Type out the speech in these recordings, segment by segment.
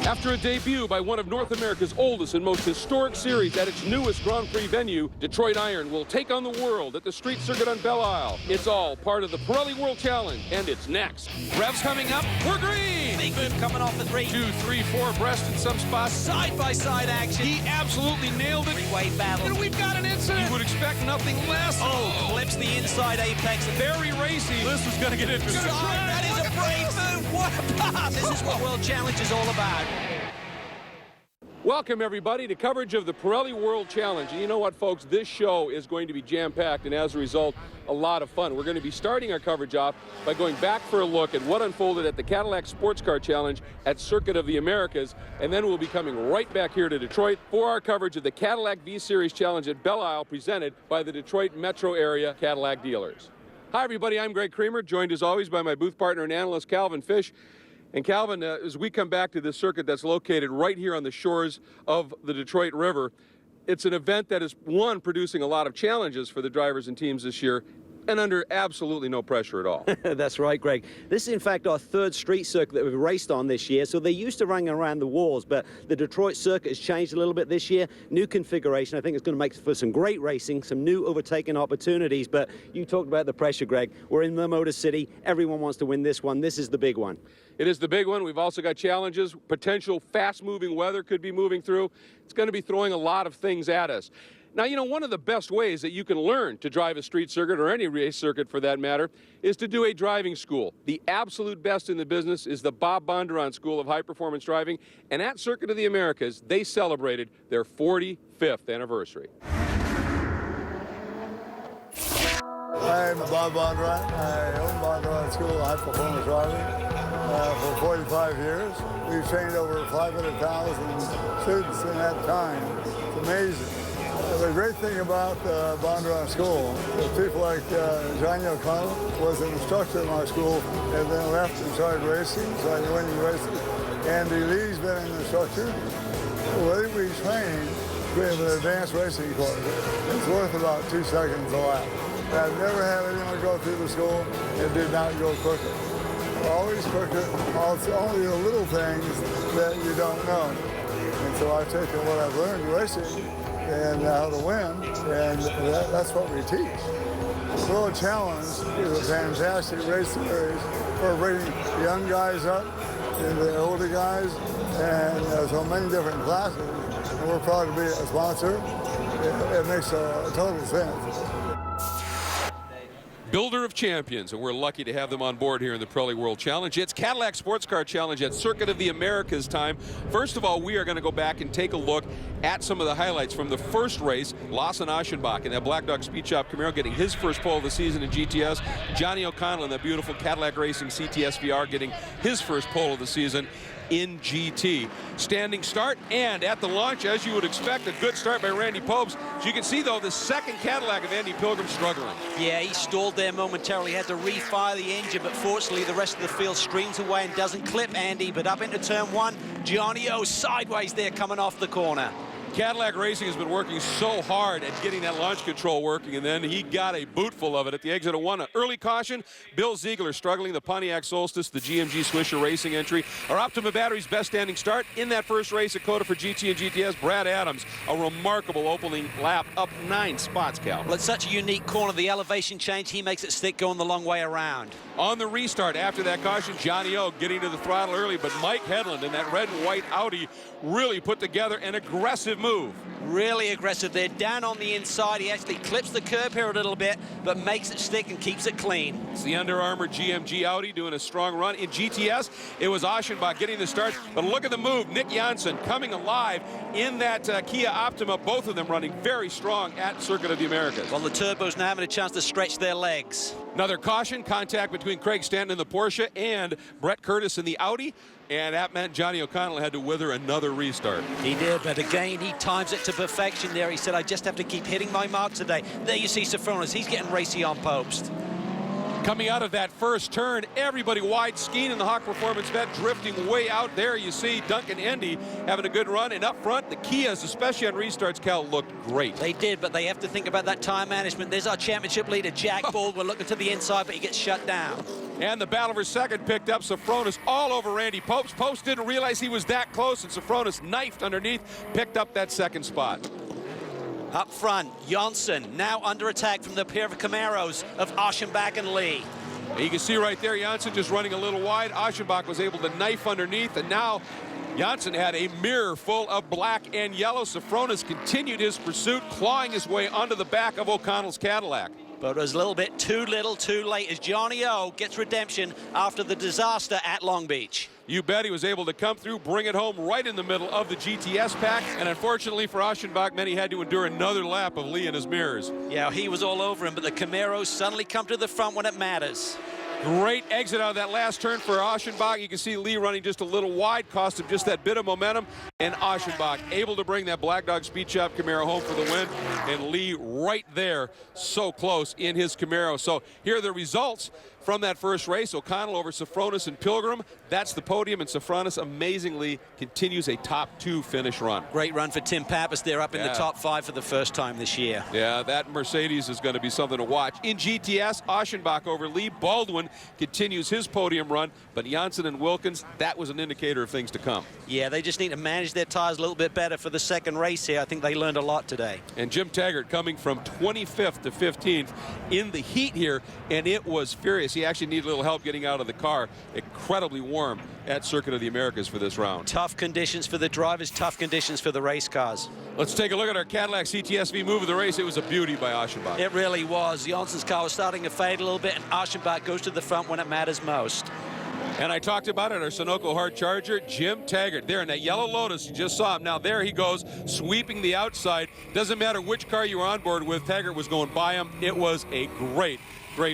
After a debut by one of North America's oldest and most historic series at its newest Grand Prix venue, Detroit Iron will take on the world at the street circuit on Belle Isle. It's all part of the Pirelli World Challenge, and it's next. Revs coming up, we're green! Big move coming off the 3. 2, 3, 4 abreast in some spots. Side-by-side action. He absolutely nailed it. Three-way battle. And we've got an incident. You would expect nothing less. Oh, clips the inside apex. Very racy. This is going to get interesting. That is a brave move. What a pass. This is what World Challenge is all about. Welcome, everybody, to coverage of the Pirelli World Challenge. And you know what, folks? This show is going to be jam-packed, and as a result, a lot of fun. We're going to be starting our coverage off by going back for a look at what unfolded at the Cadillac Sports Car Challenge at Circuit of the Americas, and then we'll be coming right back here to Detroit for our coverage of the Cadillac V-Series Challenge at Belle Isle, presented by the Detroit metro area Cadillac dealers. Hi, everybody. I'm Greg Creamer, joined as always by my booth partner and analyst, Calvin Fish. And Calvin, as we come back to this circuit that's located right here on the shores of the Detroit River, it's an event that is, one, producing a lot of challenges for the drivers and teams this year, and under absolutely no pressure at all. That's right, Greg. This is, in fact, our third street circuit that we've raced on this year. So they used to run around the walls, but the Detroit circuit has changed a little bit this year. New configuration. I think it's going to make for some great racing, some new overtaking opportunities. But you talked about the pressure, Greg. We're in the Motor City. Everyone wants to win this one. This is the big one. It is the big one. We've also got challenges. Potential fast-moving weather could be moving through. It's going to be throwing a lot of things at us. Now, you know, one of the best ways that you can learn to drive a street circuit, or any race circuit for that matter, is to do a driving school. The absolute best in the business is the Bob Bondurant School of High Performance Driving, and at Circuit of the Americas, they celebrated their 45th anniversary. I'm Bob Bondurant. I own Bondurant School of High Performance Driving for 45 years. We've trained over 500,000 students in that time. It's amazing. The great thing about Bondurant School is people like Johnny O'Connell was an instructor in our school and then left and started racing, started winning races. Andy Lee's been an instructor. The way we train, we have an advanced racing course. It's worth about 2 seconds a lap. I've never had anyone go through the school and did not go quicker. Always quicker. It's only the little things that you don't know. And so I've taken what I've learned racing and how to win, and that's what we teach. The World Challenge is a fantastic race series for bringing young guys up and the older guys, and so many different classes, and we're proud to be a sponsor. It makes a total sense. Builder of champions, and we're lucky to have them on board here in the Pirelli World Challenge. It's Cadillac Sports Car Challenge at Circuit of the Americas time. First of all, we are going to go back and take a look at some of the highlights from the first race. Lawson Aschenbach in that Black Dog Speed Shop Camaro getting his first pole of the season in GTS. Johnny O'Connell in that beautiful Cadillac Racing CTS VR getting his first pole of the season in GT. Standing start, and at the launch, as you would expect, a good start by Randy Pobst. As you can see, though, the second Cadillac of Andy Pilgrim struggling. Yeah, he stalled there momentarily, had to refire the engine, but fortunately the rest of the field streams away and doesn't clip Andy. But up into turn one, Johnny O sideways there coming off the corner. Cadillac Racing has been working so hard at getting that launch control working, and then he got a bootful of it at the exit of one. An early caution, Bill Ziegler struggling, the Pontiac Solstice, the GMG Swisher Racing entry. Our Optima Battery's best standing start in that first race at COTA for GT and GTS. Brad Adams, a remarkable opening lap, up 9 spots, Cal. Well, it's such a unique corner. The elevation change, he makes it stick going the long way around. On the restart after that caution, Johnny O getting to the throttle early, but Mike Hedlund in that red and white Audi really put together an aggressive move. Really aggressive there, down on the inside. He actually clips the curb here a little bit, but makes it stick and keeps it clean. It's the Under Armour GMG Audi doing a strong run. In GTS, it was Aschenbach getting the start, but look at the move. Nick Janssen coming alive in that Kia Optima, both of them running very strong at Circuit of the Americas. Well, the turbos now having a chance to stretch their legs. Another caution, contact between Craig Stanton in the Porsche and Brett Curtis in the Audi, and that meant Johnny O'Connell had to wither another restart. He did, but again, he times it to perfection there. He said, I just have to keep hitting my mark today. There you see Sophonis. He's getting racy on Pobst. Coming out of that first turn, everybody wide skiing in the Hawk Performance Vet, drifting way out there. You see Duncan Endy having a good run, and up front, the Kias, especially on restarts, Cal, looked great. They did, but they have to think about that time management. There's our championship leader, Jack Baldwin, looking to the inside, but he gets shut down. And the battle for second picked up Sofronis all over Randy Popes. Popes didn't realize he was that close, and Sofronis knifed underneath, picked up that second spot. Up front, Janssen now under attack from the pair of Camaros of Aschenbach and Lee. You can see right there, Janssen just running a little wide. Aschenbach was able to knife underneath, and now Janssen had a mirror full of black and yellow. Sofronis continued his pursuit, clawing his way onto the back of O'Connell's Cadillac. But it was a little bit too little, too late, as Johnny O gets redemption after the disaster at Long Beach. You bet he was able to come through, bring it home right in the middle of the GTS pack. And unfortunately for Aschenbach, he had to endure another lap of Lee and his mirrors. Yeah, he was all over him, but the Camaros suddenly come to the front when it matters. Great exit out of that last turn for Aschenbach. You can see Lee running just a little wide, cost him just that bit of momentum. And Aschenbach able to bring that Black Dog Speed Shop Camaro home for the win. And Lee right there, so close in his Camaro. So here are the results from that first race. O'Connell over Sofronis and Pilgrim. That's the podium, and Sofronis amazingly continues a top 2 finish run. Great run for Tim Pappas. They're up in the top 5 for the first time this year. Yeah, that Mercedes is going to be something to watch. In GTS, Aschenbach over Lee. Baldwin continues his podium run, but Janssen and Wilkins, that was an indicator of things to come. Yeah, they just need to manage their tires a little bit better for the second race here. I think they learned a lot today. And Jim Taggart coming from 25th to 15th in the heat here, and it was furious. He actually needed a little help getting out of the car. Incredibly warm at Circuit of the Americas for this round. Tough conditions for the drivers, tough conditions for the race cars. Let's take a look at our Cadillac CTSV move of the race. It was a beauty by Aschenbach. It really was. Janssen's car was starting to fade a little bit, and Aschenbach goes to the front when it matters most. And I talked about it, our Sunoco Hard Charger, Jim Taggart, there in that yellow Lotus, you just saw him. Now there he goes, sweeping the outside. Doesn't matter which car you were on board with, Taggart was going by him. It was a great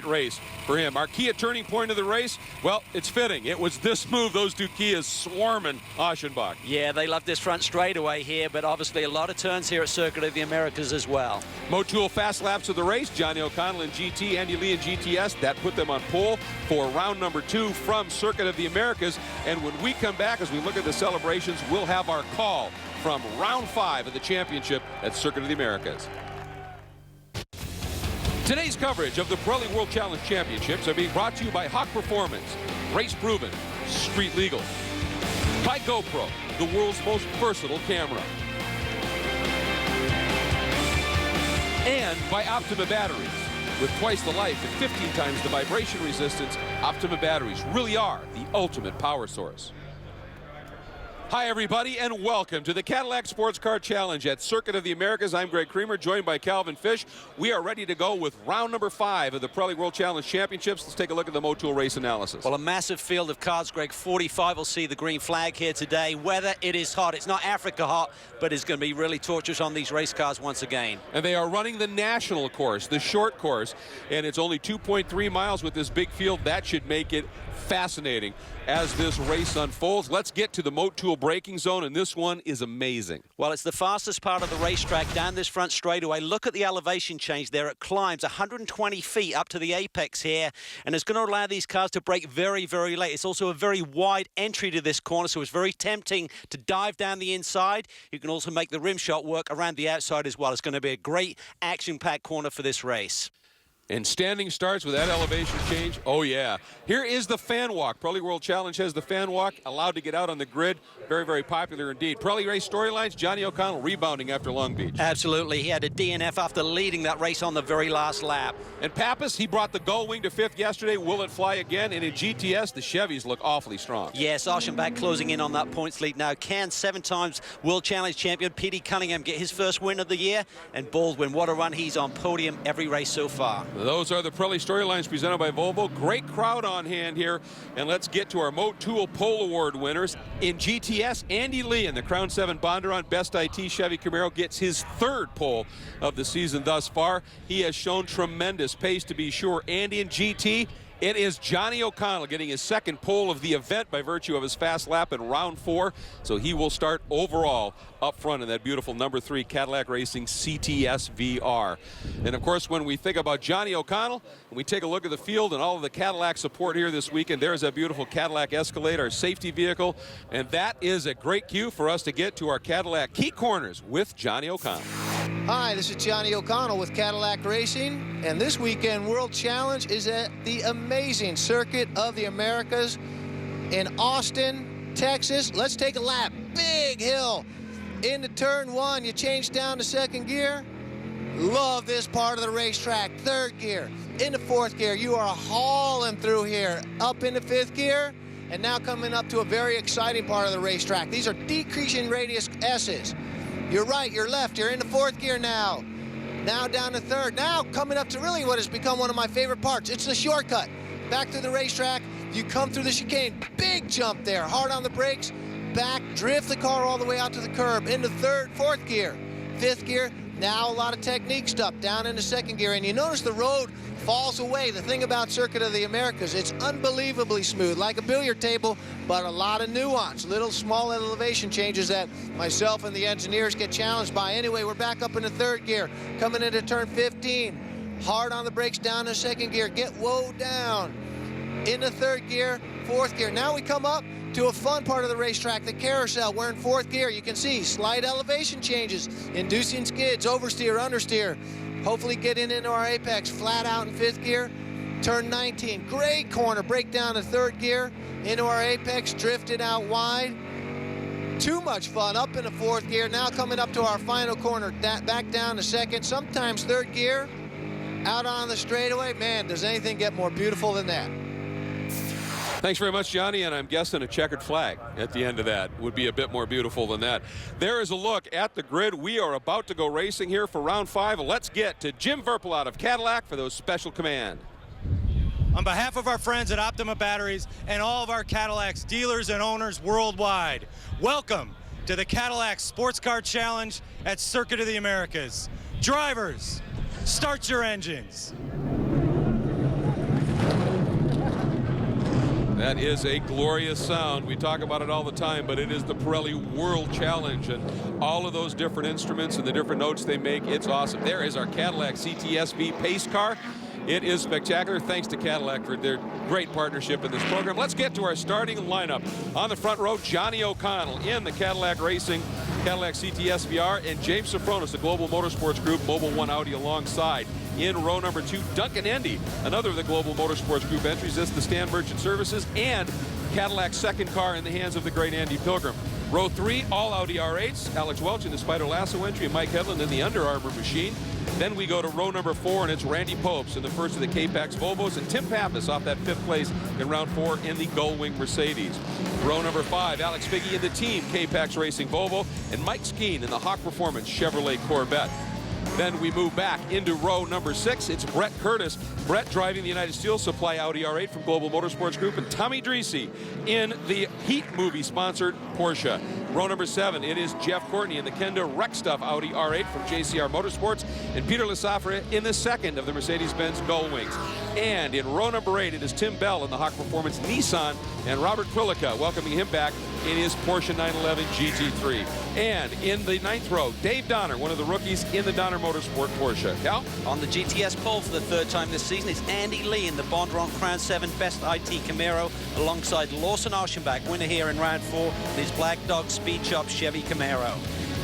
race for him. Our Kia turning point of the race, well, it's fitting. It was this move, those two Kias swarming Aschenbach. Yeah, they love this front straightaway here, but obviously a lot of turns here at Circuit of the Americas as well. Motul fast laps of the race, Johnny O'Connell in GT, Andy Lee in GTS. That put them on pole for round number 2 from Circuit of the Americas. And when we come back, as we look at the celebrations, we'll have our call from round 5 of the championship at Circuit of the Americas. Today's coverage of the Pirelli World Challenge Championships are being brought to you by Hawk Performance, race proven, street legal. By GoPro, the world's most versatile camera. And by Optima batteries. With twice the life and 15 times the vibration resistance, Optima batteries really are the ultimate power source. Hi, everybody, and welcome to the Cadillac Sports Car Challenge at Circuit of the Americas. I'm Greg Creamer, joined by Calvin Fish. We are ready to go with round number 5 of the Pirelli World Challenge Championships. Let's take a look at the Motul race analysis. Well, a massive field of cars, Greg. 45 will see the green flag here today. Weather, it is hot. It's not Africa hot, but it's going to be really torturous on these race cars once again. And they are running the national course, the short course, and it's only 2.3 miles with this big field. That should make it fascinating as this race unfolds. Let's get to the Motul braking zone, and this one is amazing. Well, it's the fastest part of the racetrack down this front straightaway. Look at the elevation change there. It climbs 120 feet up to the apex here, and it's going to allow these cars to brake very, very late. It's also a very wide entry to this corner, so it's very tempting to dive down the inside. You can also make the rim shot work around the outside as well. It's going to be a great action-packed corner for this race. And standing starts with that elevation change. Oh, yeah. Here is the fan walk. Pirelli World Challenge has the fan walk, allowed to get out on the grid. Very, very popular indeed. Pirelli race storylines, Johnny O'Connell rebounding after Long Beach. Absolutely. He had a DNF after leading that race on the very last lap. And Pappas, he brought the gull wing to 5th yesterday. Will it fly again? And in GTS, the Chevys look awfully strong. Yes, Aschenbach closing in on that points lead now. Can 7 times World Challenge champion Petey Cunningham get his first win of the year? And Baldwin, what a run. He's on podium every race so far. Those are the Pirelli storylines presented by Volvo. Great crowd on hand here. And let's get to our Motul Pole Award winners. In GTS, Andy Lee in the Crown 7 Bondurant Best IT Chevy Camaro gets his 3rd pole of the season thus far. He has shown tremendous pace, to be sure. Andy in GT, It is Johnny O'Connell getting his second pole of the event by virtue of his fast lap in round 4. So he will start overall up front in that beautiful number 3 Cadillac Racing CTS VR. And of course, when we think about Johnny O'Connell, and we take a look at the field and all of the Cadillac support here this weekend, there's that beautiful Cadillac Escalade, our safety vehicle. And that is a great cue for us to get to our Cadillac Key Corners with Johnny O'Connell. Hi, this is Johnny O'Connell with Cadillac Racing, and this weekend World Challenge is at the amazing Circuit of the Americas in Austin, Texas. Let's take a lap. Big hill. Into turn 1, you change down to 2nd gear. Love this part of the racetrack. 3rd gear. Into 4th gear. You are hauling through here. Up into 5th gear, and now coming up to a very exciting part of the racetrack. These are decreasing radius S's. You're right, you're left, you're into 4th gear now. Now down to 3rd. Now coming up to really what has become one of my favorite parts. It's the shortcut. Back to the racetrack, you come through the chicane. Big jump there, hard on the brakes. Back, drift the car all the way out to the curb. Into 3rd, 4th gear. 5th gear, now a lot of technique stuff. Down into 2nd gear, and you notice the road falls away. The thing about Circuit of the Americas, it's unbelievably smooth, like a billiard table, but a lot of nuance, little small elevation changes that myself and the engineers get challenged by. Anyway, we're back up into 3rd gear, coming into turn 15. Hard on the brakes, down to 2nd gear, get woe down. Into 3rd gear, 4th gear. Now we come up to a fun part of the racetrack, the carousel. We're in 4th gear. You can see slight elevation changes, inducing skids, oversteer, understeer. Hopefully getting into our apex, flat out in 5th gear. Turn 19, great corner, break down to 3rd gear, into our apex, drifted out wide. Too much fun, up into 4th gear, now coming up to our final corner, back down to 2nd, sometimes 3rd gear, out on the straightaway. Man, does anything get more beautiful than that? Thanks very much, Johnny, and I'm guessing a checkered flag at the end of that would be a bit more beautiful than that. There is a look at the grid. We are about to go racing here for round 5. Let's get to Jim Verpel out of Cadillac for those special command. On behalf of our friends at Optima Batteries and all of our Cadillacs dealers and owners worldwide, welcome to the Cadillac Sports Car Challenge at Circuit of the Americas. Drivers, start your engines. That is a glorious sound. We talk about it all the time, but it is the Pirelli World Challenge, and all of those different instruments and the different notes they make, it's awesome. There is our Cadillac CTS-V pace car. It is spectacular. Thanks to Cadillac for their great partnership in this program. Let's get to our starting lineup. On the front row, Johnny O'Connell in the Cadillac Racing Cadillac CTS VR, and James Sofronis, the Global Motorsports Group, Mobil 1 Audi alongside. In row number 2, Duncan Endy, another of the Global Motorsports Group entries. This is the Stan Merchant Services and Cadillac's second car in the hands of the great Andy Pilgrim. Row 3, all Audi R8s. Alex Welch in the Spider Lasso entry, and Mike Hedlund in the Under Armour machine. Then we go to row number 4, and it's Randy Popes in the first of the K-Pax Volvos, and Tim Pappas off that 5th place in round 4 in the Gullwing Mercedes. Row number 5, Alex Figge in the Team K-Pax Racing Volvo, and Mike Skeen in the Hawk Performance Chevrolet Corvette. Then we move back into row number 6. It's Brett Curtis. Brett driving the United Steel Supply Audi R8 from Global Motorsports Group, and Tommy Dreese in the Heat movie-sponsored Porsche. Row number 7, it is Jeff Courtney in the Kenda Rec Stuff Audi R8 from JCR Motorsports, and Peter Lesafre in the second of the Mercedes-Benz Gullwings. And in row number 8, it is Tim Bell in the Hawk Performance Nissan, and Robert Quilica welcoming him back in his Porsche 911 GT3. And in the 9th row, Dave Donner, one of the rookies in the Donner Motorsport Porsche. Cal? On the GTS pole for the 3rd time this season is Andy Lee in the Bondron Crown 7 Best IT Camaro, alongside Lawson Archenbach, winner here in round 4, in his Black Dog Speed Shop Chevy Camaro.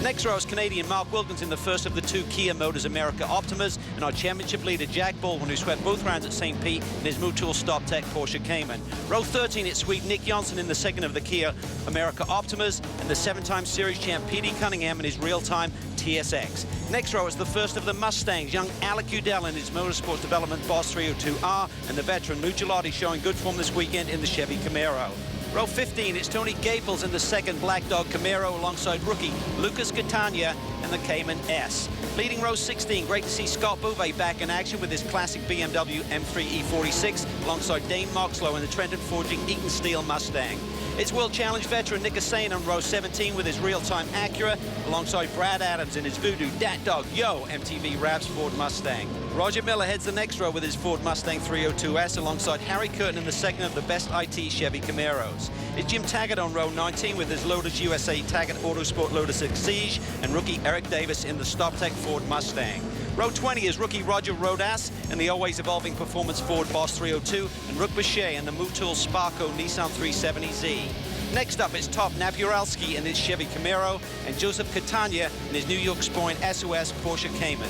Next row is Canadian Mark Wilkins in the first of the 2 Kia Motors America Optimas, and our championship leader Jack Baldwin, who swept both rounds at St. Pete in his Mutual Stop Tech Porsche Cayman. Row 13, it's sweet Nick Johnson in the second of the Kia America Optimas, and the 7-time series champ P.D. Cunningham in his real-time TSX. Next row is the first of the Mustangs, young Alec Udell in his Motorsports Development Boss 302R, and the veteran Lou Gilotti showing good form this weekend in the Chevy Camaro. Row 15, it's Tony Gaples in the second Black Dog Camaro alongside rookie Lucas Catania and the Cayman S. Leading row 16, great to see Scott Bouvet back in action with his classic BMW M3 E46 alongside Dane Moxlow in the Trenton Forging Eaton Steel Mustang. It's World Challenge veteran Nick Hussain on row 17 with his real-time Acura alongside Brad Adams in his Voodoo Dat Dog Yo MTV Raps Ford Mustang. Roger Miller heads the next row with his Ford Mustang 302S alongside Harry Curtin in the second of the best IT Chevy Camaros. It's Jim Taggart on row 19 with his Lotus USA Taggart Autosport Lotus Exige and rookie Eric Davis in the StopTech Ford Mustang. Row 20 is rookie Roger Rodas in the always evolving performance Ford Boss 302 and Rook Boucher in the Motul Sparco Nissan 370Z. Next up is Top Napuralski in his Chevy Camaro and Joseph Catania in his New York Sport SOS Porsche Cayman.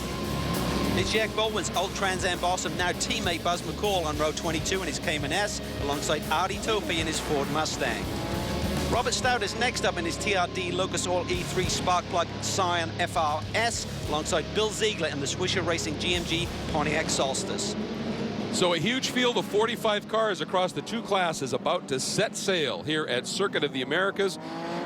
It's Jack Baldwin's Old Trans Am boss and now teammate Buzz McCall on row 22 in his Cayman S alongside Artie Topi in his Ford Mustang. Robert Stout is next up in his TRD Locus All E3 Spark Plug Scion FRS alongside Bill Ziegler in the Swisher Racing GMG Pontiac Solstice. So a huge field of 45 cars across the two classes about to set sail here at Circuit of the Americas.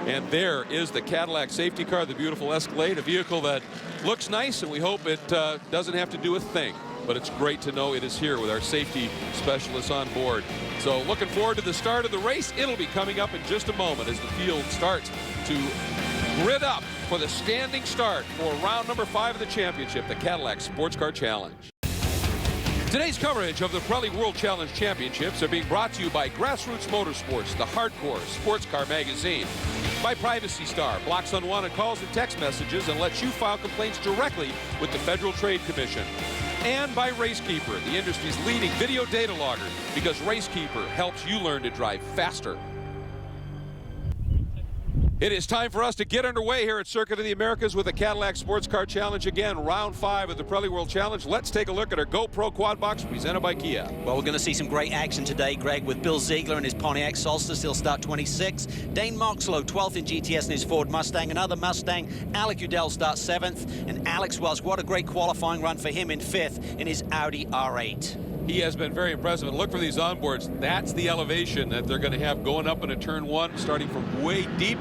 And there is the Cadillac safety car, the beautiful Escalade, a vehicle that looks nice, and we hope it doesn't have to do a thing. But it's great to know it is here with our safety specialists on board. So looking forward to the start of the race. It'll be coming up in just a moment as the field starts to grid up for the standing start for round number 5 of the championship, the Cadillac Sports Car Challenge. Today's coverage of the Pirelli World Challenge Championships are being brought to you by Grassroots Motorsports, the hardcore sports car magazine, by Privacy Star, blocks unwanted calls and text messages and lets you file complaints directly with the Federal Trade Commission, and by RaceKeeper, the industry's leading video data logger, because RaceKeeper helps you learn to drive faster. It is time for us to get underway here at Circuit of the Americas with the Cadillac Sports Car Challenge. Again, round 5 of the Pirelli World Challenge. Let's take a look at our GoPro Quad Box presented by Kia. Well, we're going to see some great action today, Greg, with Bill Ziegler in his Pontiac Solstice. He'll start 26. Dane Moxlow, 12th in GTS in his Ford Mustang. Another Mustang, Alec Udell, starts 7th. And Alex Welch, what a great qualifying run for him in 5th in his Audi R8. He has been very impressive. And look for these onboards. That's the elevation that they're going to have going up into turn 1, starting from way deep.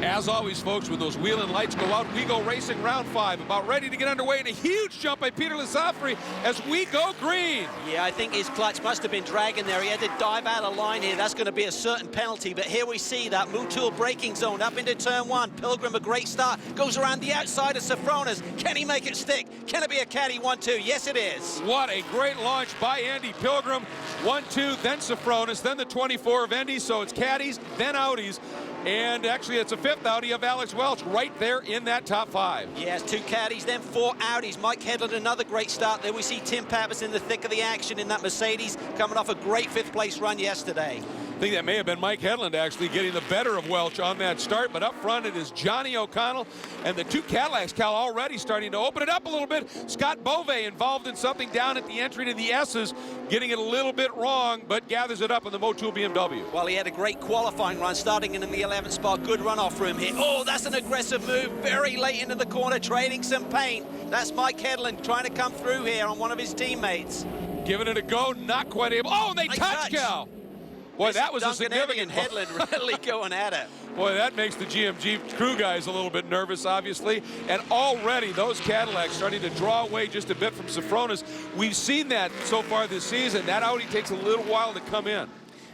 As always, folks, when those wheel and lights go out, we go racing round 5. About ready to get underway, and a huge jump by Peter Lissafri as we go green. Yeah, I think his clutch must have been dragging there. He had to dive out of line here. That's going to be a certain penalty. But here we see that Motul braking zone up into turn 1. Pilgrim, a great start. Goes around the outside of Safronas. Can he make it stick? Can it be a caddy 1-2? Yes, it is. What a great launch by Andy Pilgrim. 1-2, then Safronas, then the 24 of Andy. So it's caddies, then Audis. And actually, it's a 5th Audi of Alex Welch right there in that top 5. Yes, 2 caddies, then 4 Audis. Mike Headland, another great start. There we see Tim Pappas in the thick of the action in that Mercedes, coming off a great 5th place run yesterday. I think that may have been Mike Headland actually getting the better of Welch on that start, but up front it is Johnny O'Connell and the 2 Cadillacs, Cal, already starting to open it up a little bit. Scott Bove involved in something down at the entry to the S's, getting it a little bit wrong, but gathers it up in the Motul BMW. Well, he had a great qualifying run, starting in the 11th spot. Good runoff for him here. Oh, that's an aggressive move, very late into the corner, trading some paint. That's Mike Headland trying to come through here on one of his teammates. Giving it a go, not quite able. Oh, they touch, Cal. Boy, that was a significant... Headland really going at it. Boy, that makes the GMG crew guys a little bit nervous, obviously. And already those Cadillacs starting to draw away just a bit from Safronas. We've seen that so far this season. That Audi takes a little while to come in.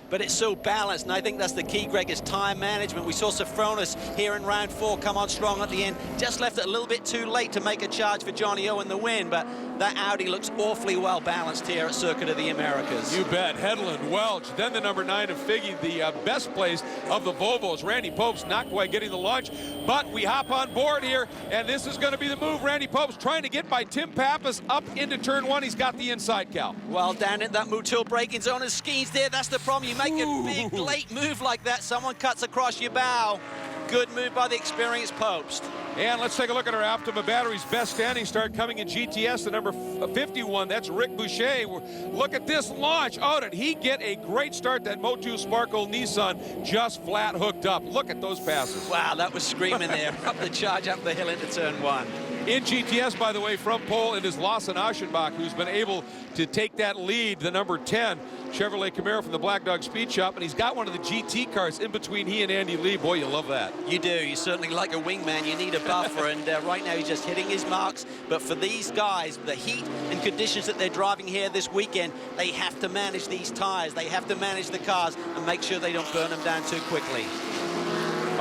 But it's so balanced, and I think that's the key, Greg, is time management. We saw Safronas here in round 4 come on strong at the end. Just left it a little bit too late to make a charge for Johnny O in the win, but that Audi looks awfully well balanced here at Circuit of the Americas. You bet. Headland, Welch, then the number 9 of Figge, the best place of the Volvos. Randy Pope's not quite getting the launch, but we hop on board here, and this is going to be the move. Randy Pope's trying to get by Tim Pappas up into turn 1. He's got the inside, Cal. Well, down in that Motul braking zone and skis there. That's the problem. You make a big late move like that, someone cuts across your bow. Good move by the experienced Popes. And let's take a look at our Optima Batteries best standing start coming in GTS, the number 51. That's Rick Boucher. Look at this launch. Oh, did he get a great start? That Motul Sparkle Nissan just flat hooked up. Look at those passes. Wow, that was screaming there. Up the charge, up the hill into turn 1. In GTS, by the way, from pole, it is Lawson Aschenbach who's been able to take that lead, the number 10 Chevrolet Camaro from the Black Dog Speed Shop, and he's got one of the GT cars in between he and Andy Lee. Boy, you love that. You do. You certainly like a wingman. You need a buffer, and right now he's just hitting his marks. But for these guys, the heat and conditions that they're driving here this weekend, they have to manage these tires. They have to manage the cars and make sure they don't burn them down too quickly.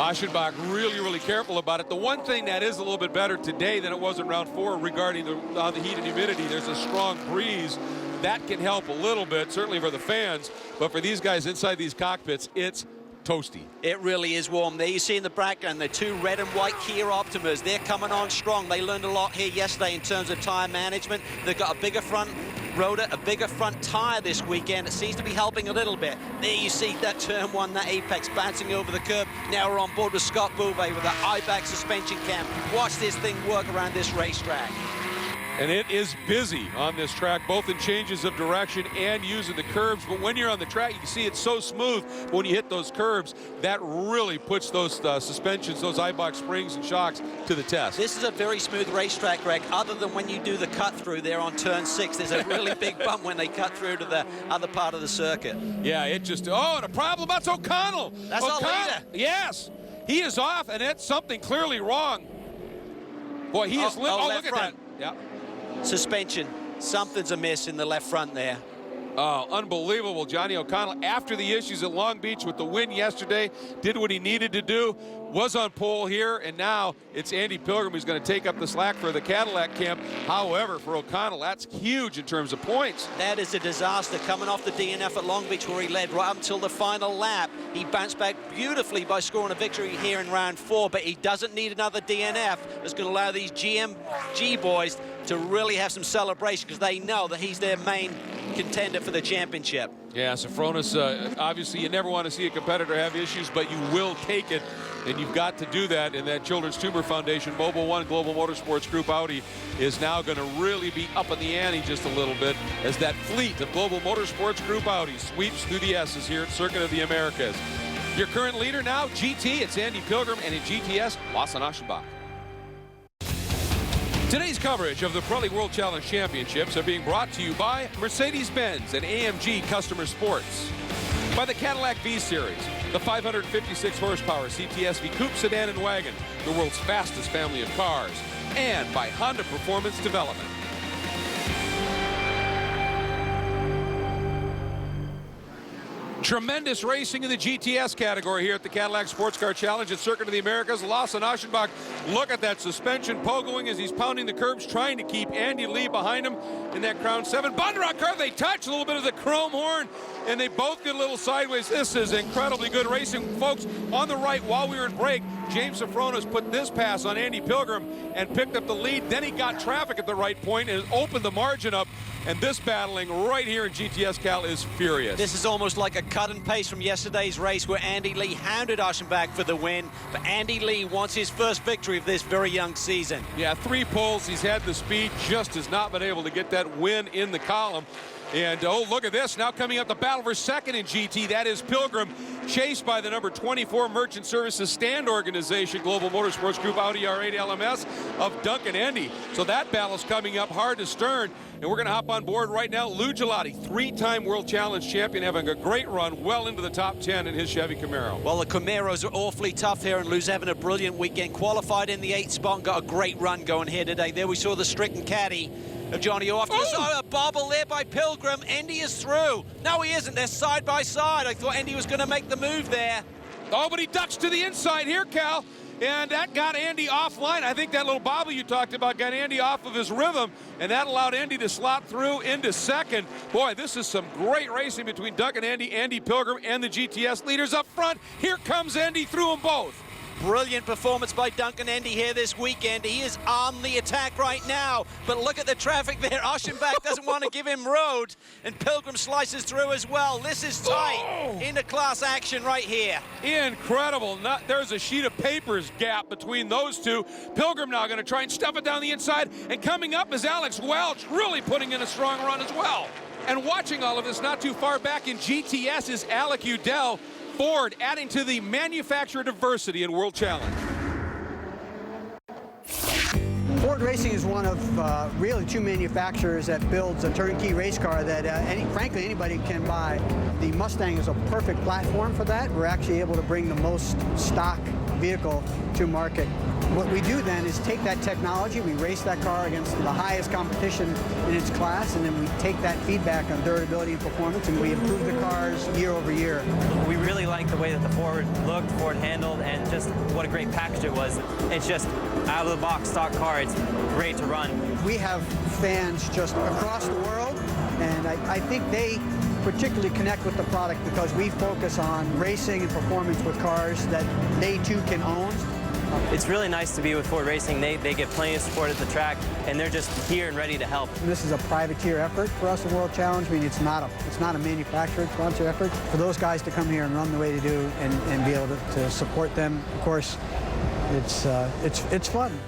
Aschenbach really careful about it. The one thing that is a little bit better today than it was in round 4 regarding the heat and humidity, there's a strong breeze. That can help a little bit, certainly for the fans, but for these guys inside these cockpits, it's toasty. It really is warm. There you see in the background the 2 red and white Kia Optimas. They're coming on strong. They learned a lot here yesterday in terms of tire management. They've got a bigger front rotor, a bigger front tire this weekend. It seems to be helping a little bit. There you see that turn 1, that apex bouncing over the curb. Now we're on board with Scott Bouvet with the IBAC suspension cam. Watch this thing work around this racetrack. And it is busy on this track, both in changes of direction and using the curbs. But when you're on the track, you can see it's so smooth. But when you hit those curbs, that really puts those suspensions, those IBAC springs and shocks to the test. This is a very smooth racetrack, Greg, other than when you do the cut through there on turn 6. There's a really big bump when they cut through to the other part of the circuit. Yeah, it just, and a problem, that's O'Connell. That's our leader. Yes, he is off, and it's something clearly wrong. Boy, he is, look at that. Yeah. Suspension. Something's amiss in the left front there. Oh, unbelievable. Johnny O'Connell, after the issues at Long Beach with the win yesterday, did what he needed to do, was on pole here, and now it's Andy Pilgrim who's going to take up the slack for the Cadillac camp. However, for O'Connell, that's huge in terms of points. That is a disaster coming off the DNF at Long Beach where he led right up until the final lap. He bounced back beautifully by scoring a victory here in round 4, but he doesn't need another DNF. That's going to allow these GMG boys to really have some celebration because they know that he's their main contender for the championship. Yeah, Sofronis, obviously you never want to see a competitor have issues, but you will take it, and you've got to do that. And that Children's Tumor Foundation Mobile One Global Motorsports Group Audi is now going to really be up in the ante just a little bit as that fleet of Global Motorsports Group Audi sweeps through the S's here at Circuit of the Americas. Your current leader now, GT, it's Andy Pilgrim, and in GTS, Lawson Aschenbach. Today's coverage of the Pirelli World Challenge Championships are being brought to you by Mercedes-Benz and AMG Customer Sports, by the Cadillac V-Series, the 556 horsepower CTS-V Coupe sedan and wagon, the world's fastest family of cars, and by Honda Performance Development. Tremendous racing in the GTS category here at the Cadillac Sports Car Challenge at Circuit of the Americas. Lawson Aschenbach, look at that suspension pogoing as he's pounding the curbs, trying to keep Andy Lee behind him in that Crown 7. Bunderock car, they touch a little bit of the chrome horn, and they both get a little sideways. This is incredibly good racing. Folks, on the right, while we were in break, James Sofronis put this pass on Andy Pilgrim and picked up the lead. Then he got traffic at the right point and opened the margin up. And this battling right here in GTS Cal is furious. This is almost like a cut and paste from yesterday's race where Andy Lee hounded Aschenbach for the win. But Andy Lee wants his first victory of this very young season. Yeah, 3 poles. He's had the speed, just has not been able to get that win in the column. And, oh, look at this. Now coming up the battle for second in GT. That is Pilgrim, chased by the number 24 Merchant Services Stand Organization, Global Motorsports Group Audi R8 LMS of Duncan Endy. So that battle's coming up hard to stern. And we're going to hop on board right now. Lou Gelati, 3-time World Challenge champion, having a great run well into the top 10 in his Chevy Camaro. Well, the Camaros are awfully tough here, and Lou's having a brilliant weekend. Qualified in the 8th spot and got a great run going here today. There we saw the stricken caddy of Johnny off. A bobble there by Pilgrim. Endy is through. No, he isn't. They're side by side. I thought Endy was going to make the move there. Oh, but he ducks to the inside here, Cal. And that got Andy offline. I think that little bobble you talked about got Andy off of his rhythm, and that allowed Andy to slot through into second. Boy, this is some great racing between Duncan Endy, Andy Pilgrim, and the GTS leaders up front. Here comes Endy through them both. Brilliant performance by Duncan Endy here this weekend. He is on the attack right now. But look at the traffic there. Aschenbach doesn't want to give him road. And Pilgrim slices through as well. This is tight. Inter-class action right here. Incredible. There's a sheet of papers gap between those two. Pilgrim now going to try and stuff it down the inside. And coming up is Alex Welch, really putting in a strong run as well. And watching all of this not too far back in GTS is Alec Udell. Ford adding to the manufacturer diversity in World Challenge. Ford Racing is one of really 2 manufacturers that builds a turnkey race car that frankly anybody can buy. The Mustang is a perfect platform for that. We're actually able to bring the most stock vehicle to market. What we do then is take that technology, we race that car against the highest competition in its class, and then we take that feedback on durability and performance, and we improve the cars year over year. We really like the way that the Ford looked, Ford handled, and just what a great package it was. It's just out of the box stock car. It's great to run. We have fans just across the world, and I think they particularly connect with the product because we focus on racing and performance with cars that they too can own. It's really nice to be with Ford Racing. They get plenty of support at the track, and they're just here and ready to help. This is a privateer effort for us in World Challenge. I mean, it's not a manufactured sponsor effort. For those guys to come here and run the way they do and be able to support them, of course, it's fun.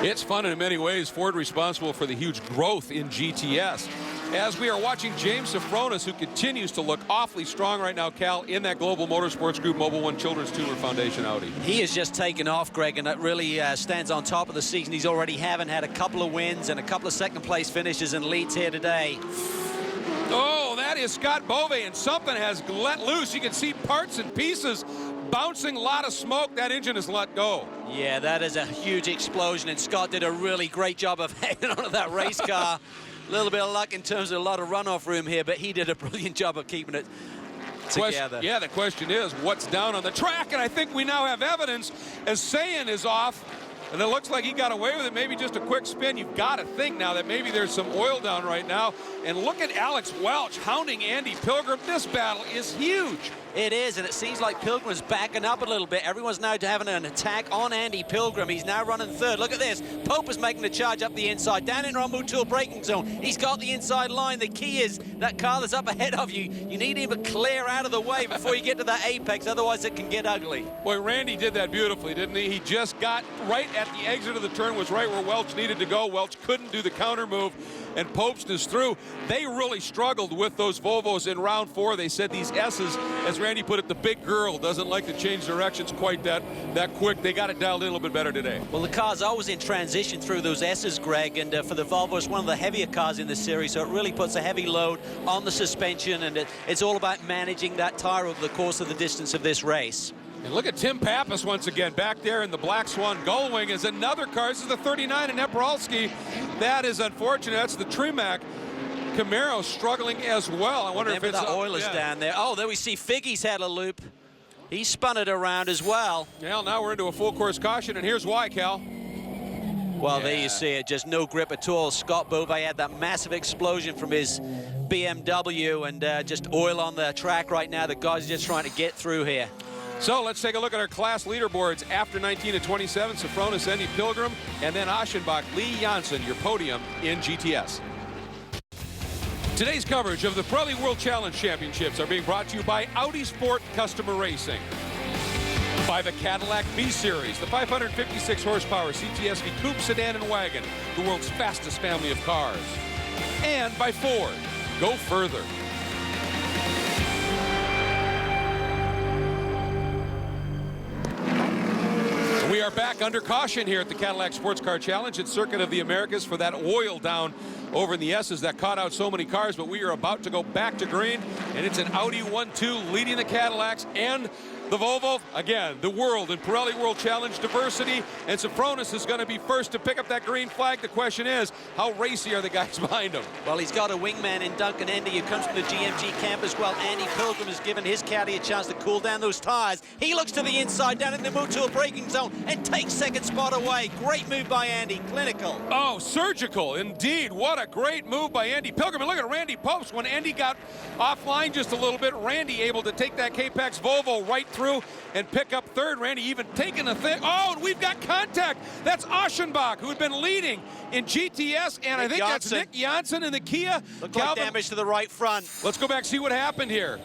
It's fun in many ways. Ford responsible for the huge growth in GTS. As we are watching James Safronis, who continues to look awfully strong right now, Cal, in that Global Motorsports Group Mobil 1 Children's Tuner Foundation Audi. He has just taken off, Greg, and that really stands on top of the season. He's already had a couple of wins and a couple of second-place finishes and leads here today. Oh, that is Scott Bove, and something has let loose. You can see parts and pieces bouncing, a lot of smoke. That engine has let go. Yeah, that is a huge explosion, and Scott did a really great job of hanging onto that race car. A little bit of luck in terms of a lot of runoff room here, but he did a brilliant job of keeping it together. Yeah, the question is, what's down on the track? And I think we now have evidence as Sayan is off, and it looks like he got away with it. Maybe just a quick spin. You've got to think now that maybe there's some oil down right now. And look at Alex Welch hounding Andy Pilgrim. This battle is huge. It is, and it seems like Pilgrim's backing up a little bit. Everyone's now having an attack on Andy Pilgrim. He's now running third. Look at this. Pope is making the charge up the inside. Down in Rambutul braking zone. He's got the inside line. The key is that car that's up ahead of you. You need him to clear out of the way before you get to that apex. Otherwise, it can get ugly. Boy, Randy did that beautifully, didn't he? He just got right at the exit of the turn, was right where Welch needed to go. Welch couldn't do the counter move, and Popes is through. They really struggled with those Volvos in round 4. They said these S's, as Randy put it, the big girl doesn't like to change directions quite that quick. They got it dialed in a little bit better today. Well, the car's always in transition through those S's, Greg, and for the Volvo, it's one of the heavier cars in the series, so it really puts a heavy load on the suspension, and it's all about managing that tire over the course of the distance of this race. And look at Tim Pappas once again back there in the Black Swan Gullwing as another car. This is the 39 in Nepralski. That is unfortunate. That's the Tremac. Camaro struggling as well. I wonder if it's the Oilers down there. Oh, there we see Figgy's had a loop. He spun it around as well. Well, now we're into a full course caution, and here's why, Cal. Well, there you see it, just no grip at all. Scott Bove had that massive explosion from his BMW, and just oil on the track right now. The guys are just trying to get through here. So let's take a look at our class leaderboards. After 19 to 27, Safronis, Andy Pilgrim, and then Aschenbach, Lee Janssen, your podium in GTS. Today's coverage of the Pirelli World Challenge Championships are being brought to you by Audi Sport Customer Racing, by the Cadillac B-Series, the 556 horsepower CTSV coupe, sedan, and wagon, the world's fastest family of cars, and by Ford. Go further. We are back under caution here at the Cadillac Sports Car Challenge at Circuit of the Americas for that oil down over in the S's that caught out so many cars, but we are about to go back to green, and it's an Audi 1-2 leading the Cadillacs and the Volvo. Again, the world and Pirelli World Challenge diversity, and Safronis is going to be first to pick up that green flag. The question is, how racy are the guys behind him? Well, he's got a wingman in Duncan Endy who comes from the GMG camp as well. Andy Pilgrim has given his caddy a chance to cool down those tires. He looks to the inside down in the Mutual braking zone and takes second spot away. Great move by Andy, clinical. Oh, surgical indeed. What a great move by Andy Pilgrim. And look at Randy Popes. When Andy got offline just a little bit, Randy able to take that K-Pax Volvo right through and pick up third. Randy even taking a thing. Oh, and we've got contact. That's Aschenbach, who had been leading in GTS, and I think that's Nick Janssen in the Kia. Looked like damage to the right front. Let's go back, see what happened here.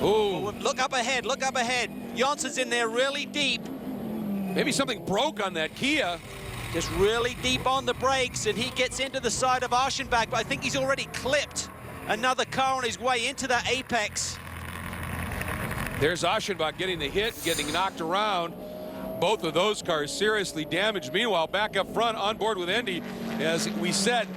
Ooh. Look up ahead, look up ahead. Janssen's in there really deep. Maybe something broke on that Kia. Just really deep on the brakes, and he gets into the side of Aschenbach, but I think he's already clipped another car on his way into that apex. There's Aschenbach getting the hit, getting knocked around. Both of those cars seriously damaged. Meanwhile, back up front on board with Indy, as we said,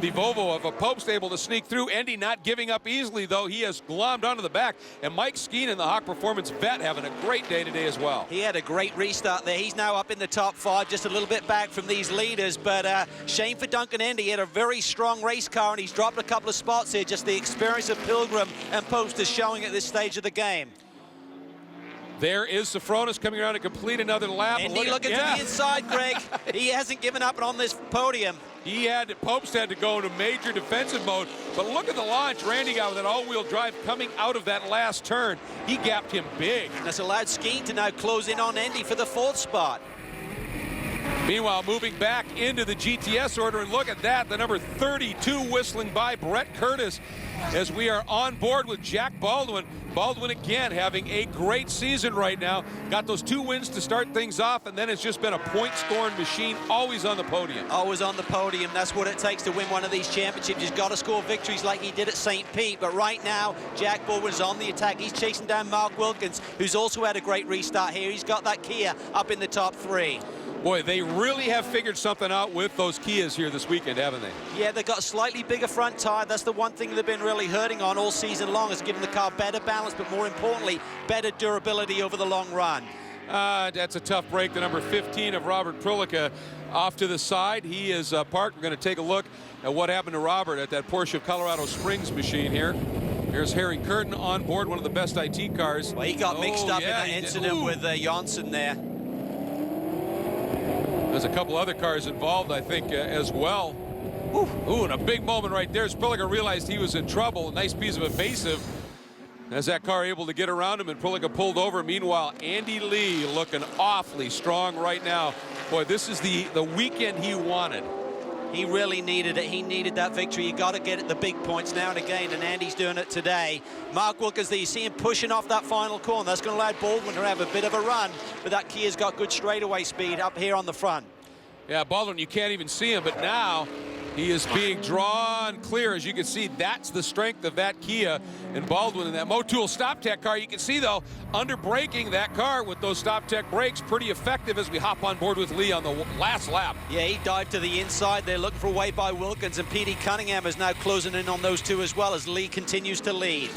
the Volvo of a Pope's able to sneak through. Endy not giving up easily, though. He has glommed onto the back. And Mike Skeen, the Hawk Performance vet, having a great day today as well. He had a great restart there. He's now up in the top 5, just a little bit back from these leaders. But shame for Duncan Endy. He had a very strong race car, and he's dropped a couple of spots here. Just the experience of Pilgrim and Post is showing at this stage of the game. There is Sofronis coming around to complete another lap. Endy looking to the inside, Greg. He hasn't given up on this podium. Pope's had to go into major defensive mode, but look at the launch Randy got with that all-wheel drive coming out of that last turn. He gapped him big. That's allowed Skeen to now close in on Endy for the 4th spot. Meanwhile, moving back into the GTS order, and look at that, the number 32 whistling by Brett Curtis as we are on board with Jack Baldwin. Baldwin again having a great season right now. Got those 2 wins to start things off, and then it's just been a point-scoring machine, always on the podium. Always on the podium. That's what it takes to win one of these championships. He's got to score victories like he did at St. Pete. But right now, Jack Baldwin's on the attack. He's chasing down Mark Wilkins, who's also had a great restart here. He's got that Kia up in the top 3. Boy, they really have figured something out with those Kias here this weekend, haven't they? Yeah, they've got a slightly bigger front tire. That's the one thing they've been really hurting on all season long, is giving the car better balance, but more importantly, better durability over the long run. That's a tough break. The number 15 of Robert Prilica off to the side. He is parked. We're going to take a look at what happened to Robert at that Porsche Colorado Springs machine here. Here's Harry Curtin on board, one of the best IT cars. Well, he got mixed up in that incident with Janssen there. There's a couple other cars involved, I think, as well. Ooh, and a big moment right there as Prilica realized he was in trouble. A nice piece of evasive as that car able to get around him, and Prilica pulled over. Meanwhile, Andy Lee looking awfully strong right now. Boy, this is the weekend he wanted. He really needed it. He needed that victory. You got to get at the big points now and again, and Andy's doing it today. Mark Wilkins, you see him pushing off that final corner. That's going to allow Baldwin to have a bit of a run, but that Kia's got good straightaway speed up here on the front. Yeah, Baldwin, you can't even see him, but now he is being drawn clear. As you can see, that's the strength of that Kia. And Baldwin in that Motul Stop Tech car, you can see, though, under braking that car with those Stop Tech brakes, pretty effective as we hop on board with Lee on the last lap. Yeah, he dived to the inside. They're looking for a way by Wilkins, and P.D. Cunningham is now closing in on those 2 as well as Lee continues to lead.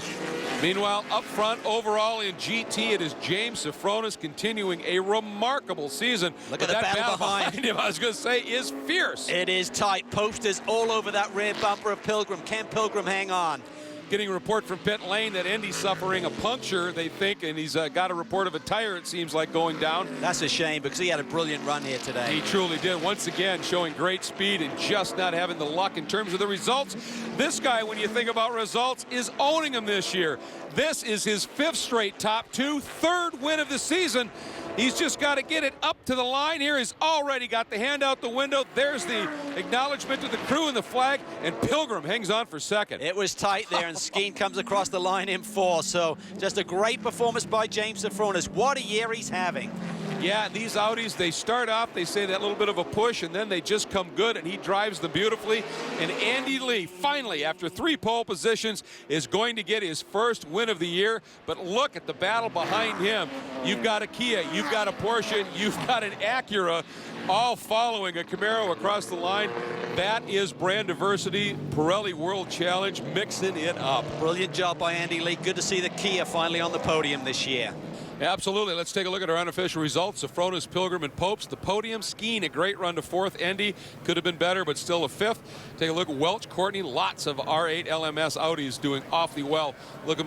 Meanwhile, up front, overall in GT, it is James Sofronis continuing a remarkable season. Look at the battle behind him, I was going to say, is fierce. It is tight. Posters all over that rear bumper of Pilgrim. Can Pilgrim hang on? Getting a report from pit lane that Endy's suffering a puncture, they think, and he's got a report of a tire, it seems like, going down. That's a shame, because he had a brilliant run here today. He truly did. Once again, showing great speed and just not having the luck in terms of the results. This guy, when you think about results, is owning them this year. This is his 5th straight top 2, 3rd win of the season. He's just got to get it up to the line here. He's already got the hand out the window. There's the acknowledgement to the crew and the flag, and Pilgrim hangs on for 2nd. It was tight there, and Skeen comes across the line in 4th. So just a great performance by James Sofronis. What a year he's having. Yeah, these Audis, they start off, they say that little bit of a push, and then they just come good, and he drives them beautifully. And Andy Lee, finally, after 3 pole positions, is going to get his 1st win of the year. But look at the battle behind him. You've got a Kia, you've got a Porsche, you've got an Acura, all following a Camaro across the line. That is brand diversity. Pirelli World Challenge mixing it up. Brilliant job by Andy Lee. Good to see the Kia finally on the podium this year. Absolutely. Let's take a look at our unofficial results. Sofronis, Pilgrim, and Popes. The podium. Skeen, a great run to 4th. Endy could have been better, but still a 5th. Take a look at Welch, Courtney. Lots of R8 LMS Audis doing awfully well. Look at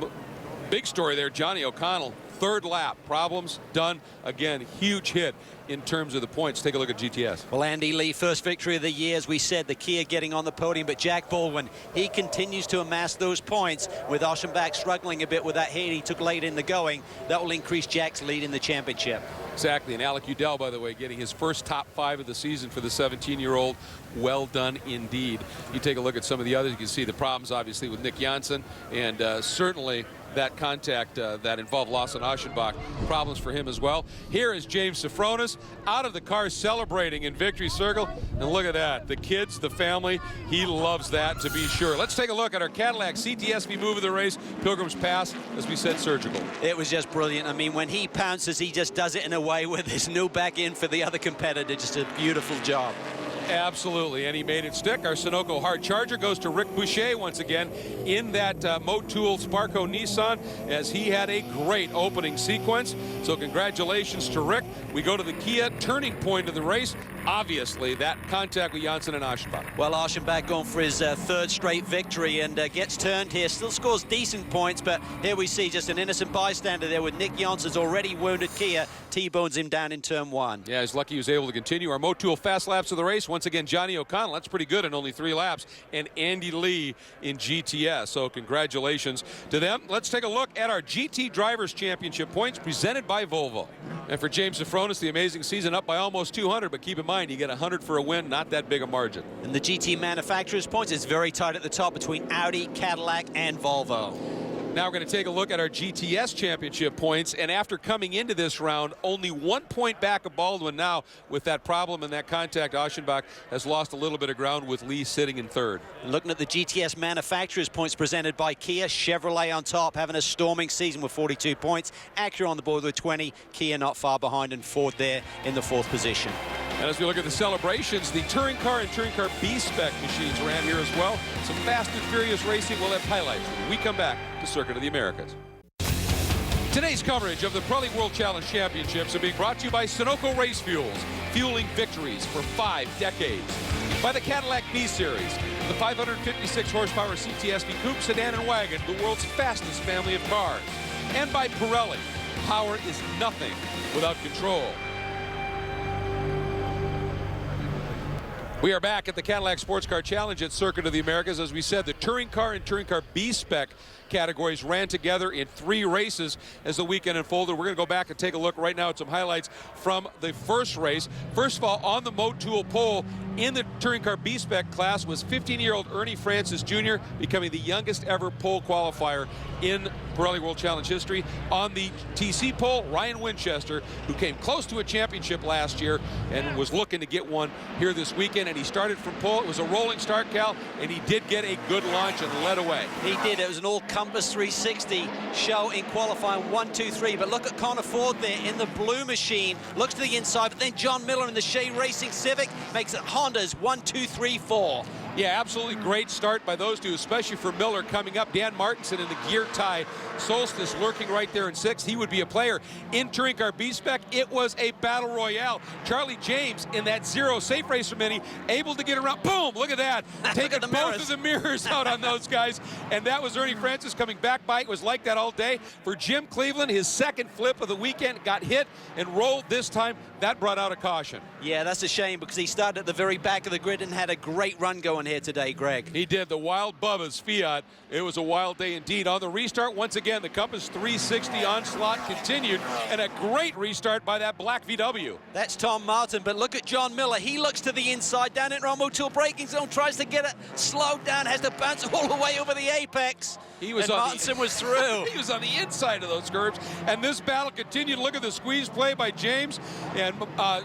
big story there. Johnny O'Connell, 3rd lap. Problems done. Again, huge hit in terms of the points. Take a look at GTS. Well, Andy Lee, 1st victory of the year, as we said, the Kia getting on the podium, but Jack Baldwin, he continues to amass those points with Oschenbach struggling a bit with that hit he took late in the going. That will increase Jack's lead in the championship. Exactly, and Alec Udell, by the way, getting his 1st top 5 of the season for the 17-year-old. Well done indeed. You take a look at some of the others, you can see the problems, obviously, with Nick Janssen, and certainly that contact that involved Lawson Oschenbach, problems for him as well. Here is James Sofronis out of the car celebrating in Victory Circle, and look at that, the kids, the family, he loves that, to be sure. Let's take a look at our Cadillac CTSV move of the race. Pilgrim's pass, as we said, surgical. It was just brilliant. I mean, when he pounces, he just does it in a way with his new back in for the other competitor. Just a beautiful job. Absolutely, and he made it stick. Our Sunoco hard charger goes to Rick Boucher once again in that Motul Sparco Nissan, as he had a great opening sequence. So congratulations to Rick. We go to the Kia turning point of the race. Obviously, that contact with Janssen and Aschenbach. Well, Aschenbach going for his third straight victory and gets turned here. Still scores decent points, but here we see just an innocent bystander there with Nick Janssen's already wounded Kia. T-bones him down in turn 1. Yeah, he's lucky he was able to continue. Our Motul fast laps of the race. Once again, Johnny O'Connell. That's pretty good in only 3 laps. And Andy Lee in GTS. So congratulations to them. Let's take a look at our GT Drivers' Championship points presented by Volvo. And for James Safronis, the amazing season up by almost 200. But keep in mind, you get 100 for a win. Not that big a margin. And the GT manufacturers' points is very tight at the top between Audi, Cadillac, and Volvo. Now we're going to take a look at our GTS championship points, and after coming into this round, only 1 point back of Baldwin now with that problem and that contact. Aschenbach has lost a little bit of ground with Lee sitting in 3rd. Looking at the GTS manufacturers points presented by Kia, Chevrolet on top, having a storming season with 42 points. Acura on the board with 20, Kia not far behind, and Ford there in the 4th position. And as we look at the celebrations, the Touring Car and Touring Car B-Spec machines ran here as well. Some fast and furious racing. We'll have highlights when we come back to Circuit of the Americas. Today's coverage of the Pirelli World Challenge Championships are being brought to you by Sunoco Race Fuels, fueling victories for 5 decades. By the Cadillac B-Series, the 556 horsepower CTSV Coupe, sedan, and wagon, the world's fastest family of cars. And by Pirelli, power is nothing without control. We are back at the Cadillac Sports Car Challenge at Circuit of the Americas. As we said, the Touring Car and Touring Car B-Spec categories ran together in 3 races as the weekend unfolded. We're going to go back and take a look right now at some highlights from the first race. First of all, on the Motul pole in the Touring Car B-Spec class was 15-year-old Ernie Francis Jr., becoming the youngest ever pole qualifier in Pirelli World Challenge history. On the TC pole, Ryan Winchester, who came close to a championship last year and was looking to get one here this weekend, and he started from pole. It was a rolling start, Cal, and he did get a good launch and led away. He did. It was an all-compass 360 show in qualifying 1, 2, 3. But look at Connor Ford there in the blue machine. Looks to the inside, but then John Miller in the Shea Racing Civic makes it Honda's 1, 2, 3, 4. Yeah, absolutely great start by those two, especially for Miller coming up. Dan Martinson in the gear tie. Solstice lurking right there in 6th. He would be a player. In Touring Car B-Spec, it was a battle royale. Charlie James in that Zero Safe Racer Mini, able to get around. Boom, look at that. Taking both of the mirrors out on those guys. And that was Ernie Francis coming back by. It was like that all day. For Jim Cleveland, his 2nd flip of the weekend, got hit and rolled this time. That brought out a caution. Yeah, that's a shame because he started at the very back of the grid and had a great run going here today, Greg. He did. The Wild Bubba's Fiat. It was a wild day indeed. On the restart, once again, the Compass 360 onslaught continued, and a great restart by that black VW. That's Tom Martin, but look at John Miller. He looks to the inside down in Motul braking zone, tries to get it slowed down, has to bounce all the way over the apex. He was and Martinson was through. He was on the inside of those curves, and this battle continued. Look at the squeeze play by James and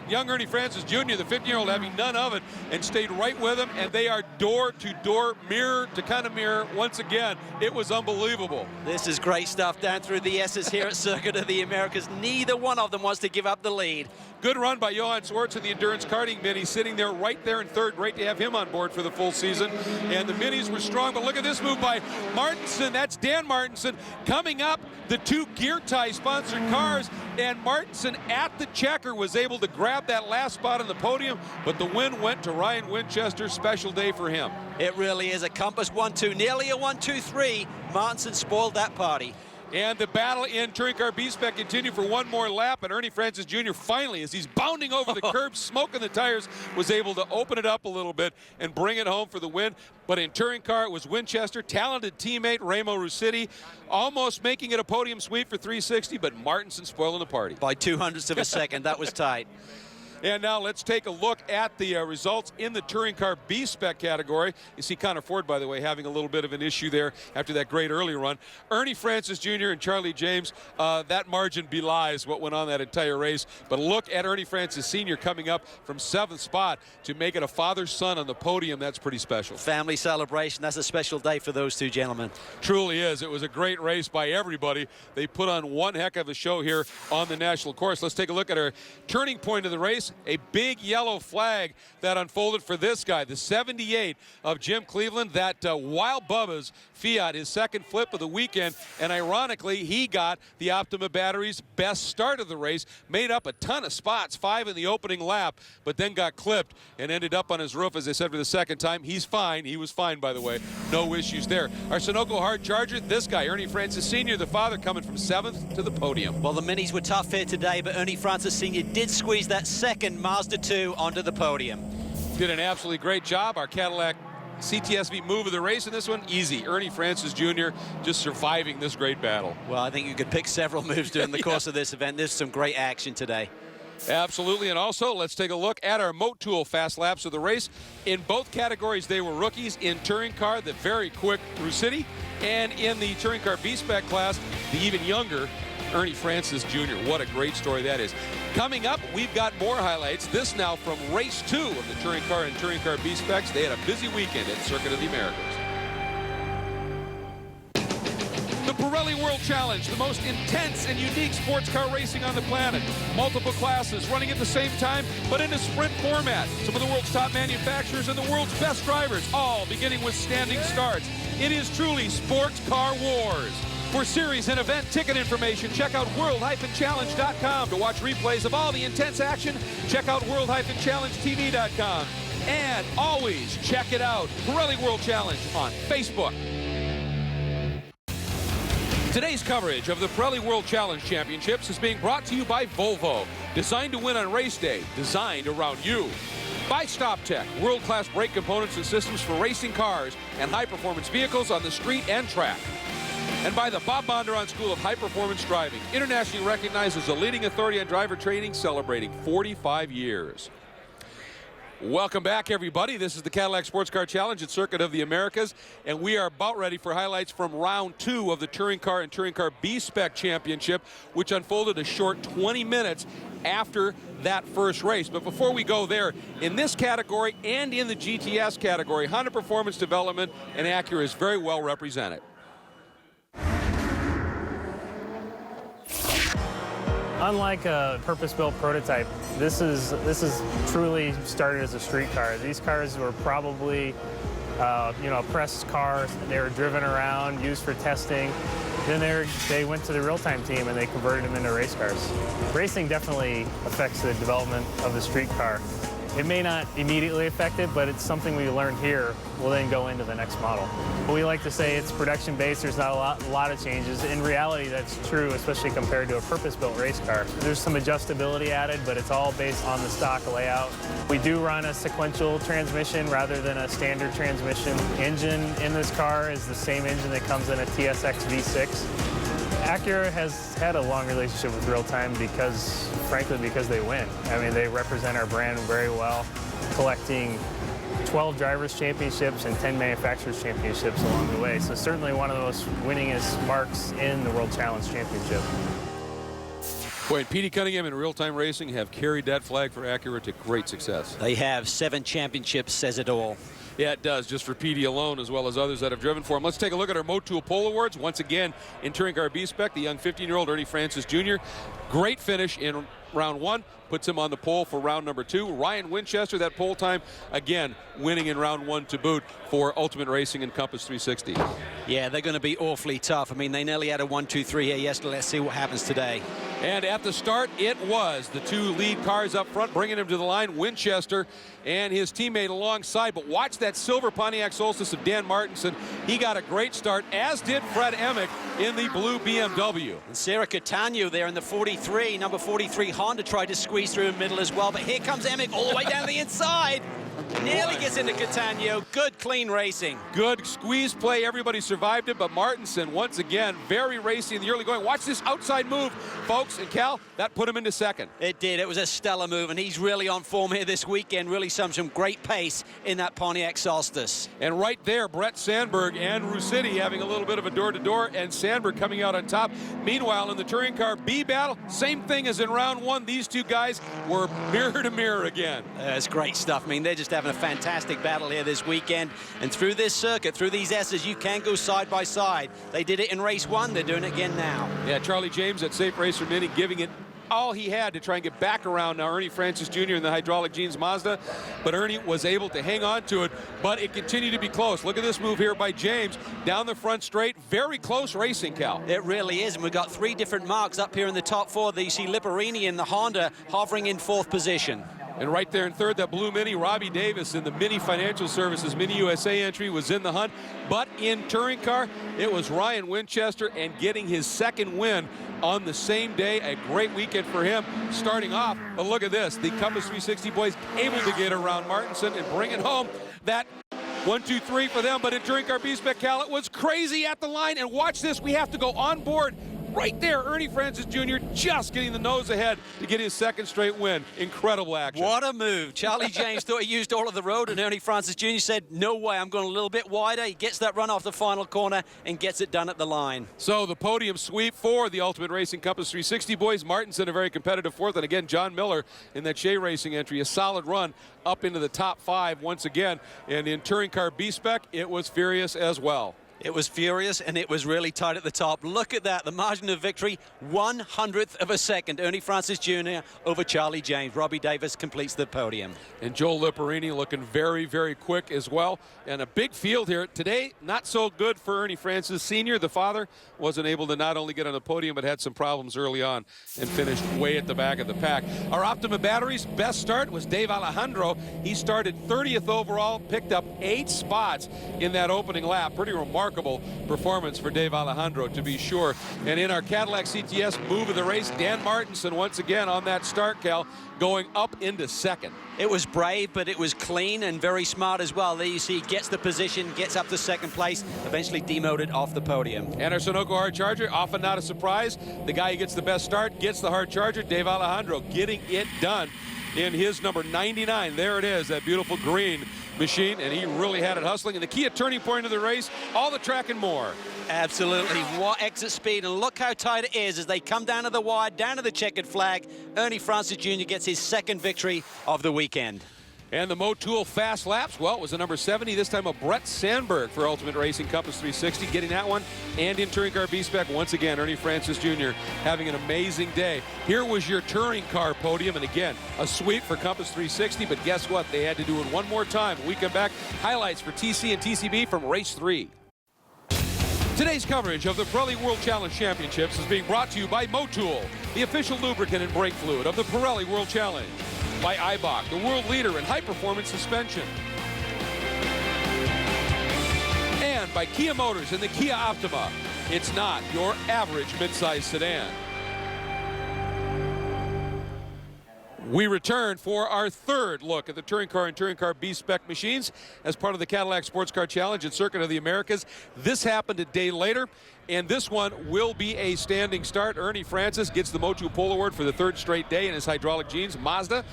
young Ernie Francis Jr., the 15-year-old, having none of it, and stayed right with him, and they are door-to-door, mirror-to-kind of mirror once again. It was unbelievable. This is great stuff down through the S's here at Circuit of the Americas. Neither one of them wants to give up the lead. Good run by Johan Swartz in the Endurance Karting Mini, sitting there right there in 3rd. Great to have him on board for the full season. And the Minis were strong, but look at this move by Martinson. That's Dan Martinson coming up the 2 gear tie sponsored cars, and Martinson at the checker was able to grab that last spot on the podium, but the win went to Ryan Winchester. Special day for him. It really is a Compass 1, 2, nearly a 1, 2, 3. Martinson spoiled that party. And the battle in Touring Car B-Spec continued for one more lap, and Ernie Francis Jr. finally, as he's bounding over the curb, smoking the tires, was able to open it up a little bit and bring it home for the win. But in Touring Car, it was Winchester, talented teammate Remo Russiti, almost making it a podium sweep for 360, but Martinson spoiling the party. By 0.02 of a second, that was tight. And now let's take a look at the results in the Touring Car B-Spec category. You see Connor Ford, by the way, having a little bit of an issue there after that great early run. Ernie Francis Jr. and Charlie James, that margin belies what went on that entire race. But look at Ernie Francis Sr. coming up from 7th spot to make it a father-son on the podium. That's pretty special. Family celebration. That's a special day for those two gentlemen. Truly is. It was a great race by everybody. They put on one heck of a show here on the national course. Let's take a look at our turning point of the race. this, a big yellow flag that unfolded for this guy, the 78 of Jim Cleveland, that Wild Bubba's Fiat, his second flip of the weekend, and ironically, he got the Optima battery's best start of the race, made up a ton of spots, 5 in the opening lap, but then got clipped and ended up on his roof, as I said, for the second time. He's fine. He was fine, by the way. No issues there. Our Sunoco hard charger, this guy, Ernie Francis Sr., the father, coming from 7th to the podium. Well, the minis were tough here today, but Ernie Francis Sr. did squeeze that second Mazda 2 onto the podium. Did an absolutely great job. Our Cadillac CTSV move of the race in this one, easy. Ernie Francis Jr. just surviving this great battle. Well, I think you could pick several moves during the course of this event. There's some great action today. Absolutely, and also let's take a look at our Motul fast laps of the race. In both categories, they were rookies. In touring car, the very quick Rusiti, and in the touring car B-Spec class, the even younger Ernie Francis Jr. What a great story that is. Coming up, we've got more highlights. This now from race 2 of the touring car and touring car B-Specs. They had a busy weekend at Circuit of the Americas. The Pirelli World Challenge, the most intense and unique sports car racing on the planet. Multiple classes running at the same time, but in a sprint format. Some of the world's top manufacturers and the world's best drivers, all beginning with standing starts. It is truly sports car wars. For series and event ticket information, check out world-challenge.com. To watch replays of all the intense action, check out world-challengetv.com. And always check it out, Pirelli World Challenge on Facebook. Today's coverage of the Pirelli World Challenge Championships is being brought to you by Volvo. Designed to win on race day, designed around you. By StopTech, world-class brake components and systems for racing cars and high-performance vehicles on the street and track. And by the Bob Bondurant School of High Performance Driving, internationally recognized as a leading authority on driver training, celebrating 45 years. Welcome back, everybody. This is the Cadillac Sports Car Challenge at Circuit of the Americas, and we are about ready for highlights from round 2 of the Touring Car and Touring Car B-Spec Championship, which unfolded a short 20 minutes after that first race. But before we go there, in this category and in the GTS category, Honda Performance Development and Acura is very well represented. Unlike a purpose-built prototype, this is truly started as a street car. These cars were probably, pressed cars. They were driven around, used for testing. Then they went to the real-time team and they converted them into race cars. Racing definitely affects the development of the street car. It may not immediately affect it, but it's something we learned here will then go into the next model. We like to say it's production-based. There's not a lot of changes. In reality, that's true, especially compared to a purpose-built race car. There's some adjustability added, but it's all based on the stock layout. We do run a sequential transmission rather than a standard transmission. Engine in this car is the same engine that comes in a TSX V6. Acura has had a long relationship with real-time frankly, because they win. I mean, they represent our brand very well, collecting 12 drivers' championships and 10 manufacturers' championships along the way. So certainly one of the most winningest marks in the World Challenge Championship. Boy, and Petey Cunningham and real-time racing have carried that flag for Acura to great success. They have 7 championships, says it all. Yeah, it does, just for Petey alone, as well as others that have driven for him. Let's take a look at our Motul Pole Awards. Once again, in Touring Car B-Spec, the young 15-year-old Ernie Francis Jr. Great finish in round 1, puts him on the pole for round number 2. Ryan Winchester, that pole time, again, winning in round 1 to boot for Ultimate Racing and Compass 360. Yeah, they're going to be awfully tough. I mean, they nearly had a 1-2-3 here yesterday. Let's see what happens today. And at the start, it was the 2 lead cars up front, bringing him to the line, Winchester and his teammate alongside. But watch that silver Pontiac Solstice of Dan Martinson. He got a great start, as did Fred Emick in the blue BMW. And Sarah Catania there in the 43, number 43 Honda tried to squeeze through the middle as well. But here comes Emick all the way down the inside. Nearly gets into Catania. Good, clean racing. Good squeeze play. Everybody survived it, but Martinson, once again, very racy in the early going. Watch this outside move, folks. And Cal, that put him into second. It did. It was a stellar move, and he's really on form here this weekend. Really some great pace in that Pontiac Solstice. And right there, Brett Sandberg and Rusiti having a little bit of a door-to-door, and Sandberg coming out on top. Meanwhile, in the Touring Car B battle, same thing as in round 1. These two guys were mirror to mirror again. That's great stuff. I mean, they're just having a fantastic battle here this weekend. And through this circuit, through these S's, you can go side by side. They did it in race 1. They're doing it again now. Yeah, Charlie James at Safe Racer Mini giving it all he had to try and get back around now Ernie Francis Jr. in the hydraulic jeans Mazda, but Ernie was able to hang on to it, but it continued to be close. Look at this move here by James down the front straight. Very close racing, Cal. It really is, and we've got 3 different marks up here in the top 4. You see Liparini in the Honda hovering in 4th position. And right there in 3rd, that blue Mini, Robbie Davis in the Mini Financial Services Mini USA entry was in the hunt. But in touring car, it was Ryan Winchester, and getting his 2nd win on the same day. A great weekend for him starting off. But look at this, the Compass 360 boys able to get around Martinson and bring it home. That 1, 2, 3 for them. But in touring car B-Spec, Cal, it was crazy at the line. And watch this, we have to go on board. Right there, Ernie Francis Jr. just getting the nose ahead to get his 2nd straight win. Incredible action. What a move. Charlie James thought he used all of the road, and Ernie Francis Jr. said, no way, I'm going a little bit wider. He gets that run off the final corner and gets it done at the line. So the podium sweep for the Ultimate Racing Compass 360 boys. Martinson a very competitive 4th, and again, John Miller in that Shea Racing entry. A solid run up into the top 5 once again. And in touring car B-Spec, it was furious as well. It was furious, and it was really tight at the top. Look at that, the margin of victory, 1/100th of a second. Ernie Francis Jr. over Charlie James. Robbie Davis completes the podium. And Joel Liparini looking very, very quick as well. And a big field here. Today, not so good for Ernie Francis Sr. The father wasn't able to not only get on the podium, but had some problems early on and finished way at the back of the pack. Our Optima Batteries best start was Dave Alejandro. He started 30th overall, picked up 8 spots in that opening lap. Pretty remarkable performance for Dave Alejandro, to be sure. And in our Cadillac CTS move of the race, Dan Martinson once again on that start, Cal, going up into 2nd. It was brave, but it was clean and very smart as well. There you see, gets the position, gets up to 2nd place, eventually demoted off the podium. And our Sunoco hard charger, often not a surprise. The guy who gets the best start gets the hard charger. Dave Alejandro getting it done in his number 99. There it is, that beautiful green machine, and he really had it hustling. And the key turning point of the race, all the track and more. Absolutely. What exit speed, and look how tight it is as they come down to the wide, down to the checkered flag. Ernie Francis Jr. gets his 2nd victory of the weekend. And the Motul fast laps, well, it was a number 70, this time a Brett Sandberg for Ultimate Racing Compass 360, getting that one. And in touring car B-Spec, once again, Ernie Francis Jr. having an amazing day. Here was your touring car podium, and again, a sweep for Compass 360, but guess what? They had to do it one more time. When we come back, highlights for TC and TCB from race 3. Today's coverage of the Pirelli World Challenge Championships is being brought to you by Motul, the official lubricant and brake fluid of the Pirelli World Challenge. By Eibach, the world leader in high-performance suspension. And by Kia Motors and the Kia Optima. It's not your average midsize sedan. We return for our 3rd look at the touring car and touring car B-Spec machines as part of the Cadillac Sports Car Challenge at Circuit of the Americas. This happened a day later, and this one will be a standing start. Ernie Francis gets the Motul Pole Award for the 3rd straight day in his hydraulic jeans. Mazda,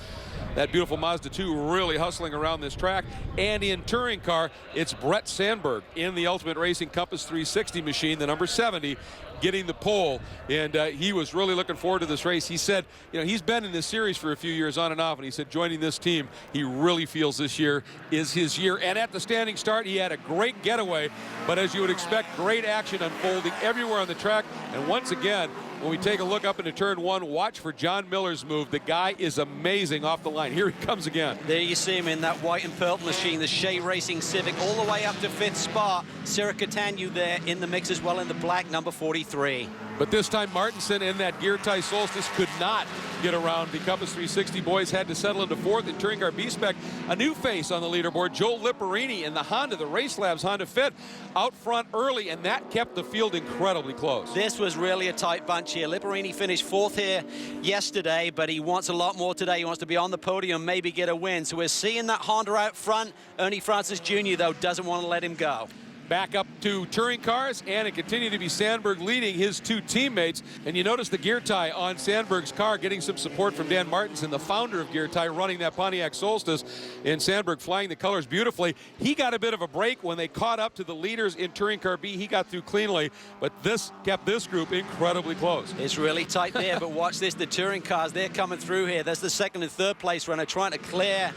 that beautiful Mazda 2, really hustling around this track. And in touring car, it's Brett Sandberg in the Ultimate Racing Compass 360 machine, the number 70, getting the pole. And he was really looking forward to this race. He said, you know, he's been in this series for a few years on and off, and he said joining this team, he really feels this year is his year. And at the standing start, he had a great getaway, but as you would expect, great action unfolding everywhere on the track. And once again, when we take a look up into turn 1, watch for John Miller's move. The guy is amazing off the line. Here he comes again. There you see him in that white and purple machine, the Shea Racing Civic, all the way up to 5th spot. Sarah Catania there in the mix as well in the black, number 43. But this time, Martinson in that gear tie Solstice could not get around. The Compass 360 boys had to settle into 4th in touring car B-Spec. A new face on the leaderboard, Joel Liparini in the Honda, the Race Labs Honda Fit, out front early, and that kept the field incredibly close. This was really a tight bunch here. Liparini finished 4th here yesterday, but he wants a lot more today. He wants to be on the podium, maybe get a win. So we're seeing that Honda out front. Ernie Francis Jr., though, doesn't want to let him go. Back up to touring cars, and it continued to be Sandberg leading his 2 teammates. And you notice the gear tie on Sandberg's car getting some support from Dan Martinson, the founder of Gear Tie, running that Pontiac Solstice, and Sandberg flying the colors beautifully. He got a bit of a break when they caught up to the leaders in touring car B. He got through cleanly, but this kept this group incredibly close. It's really tight there, but watch this, the touring cars, they're coming through here. That's the 2nd and 3rd place runner trying to clear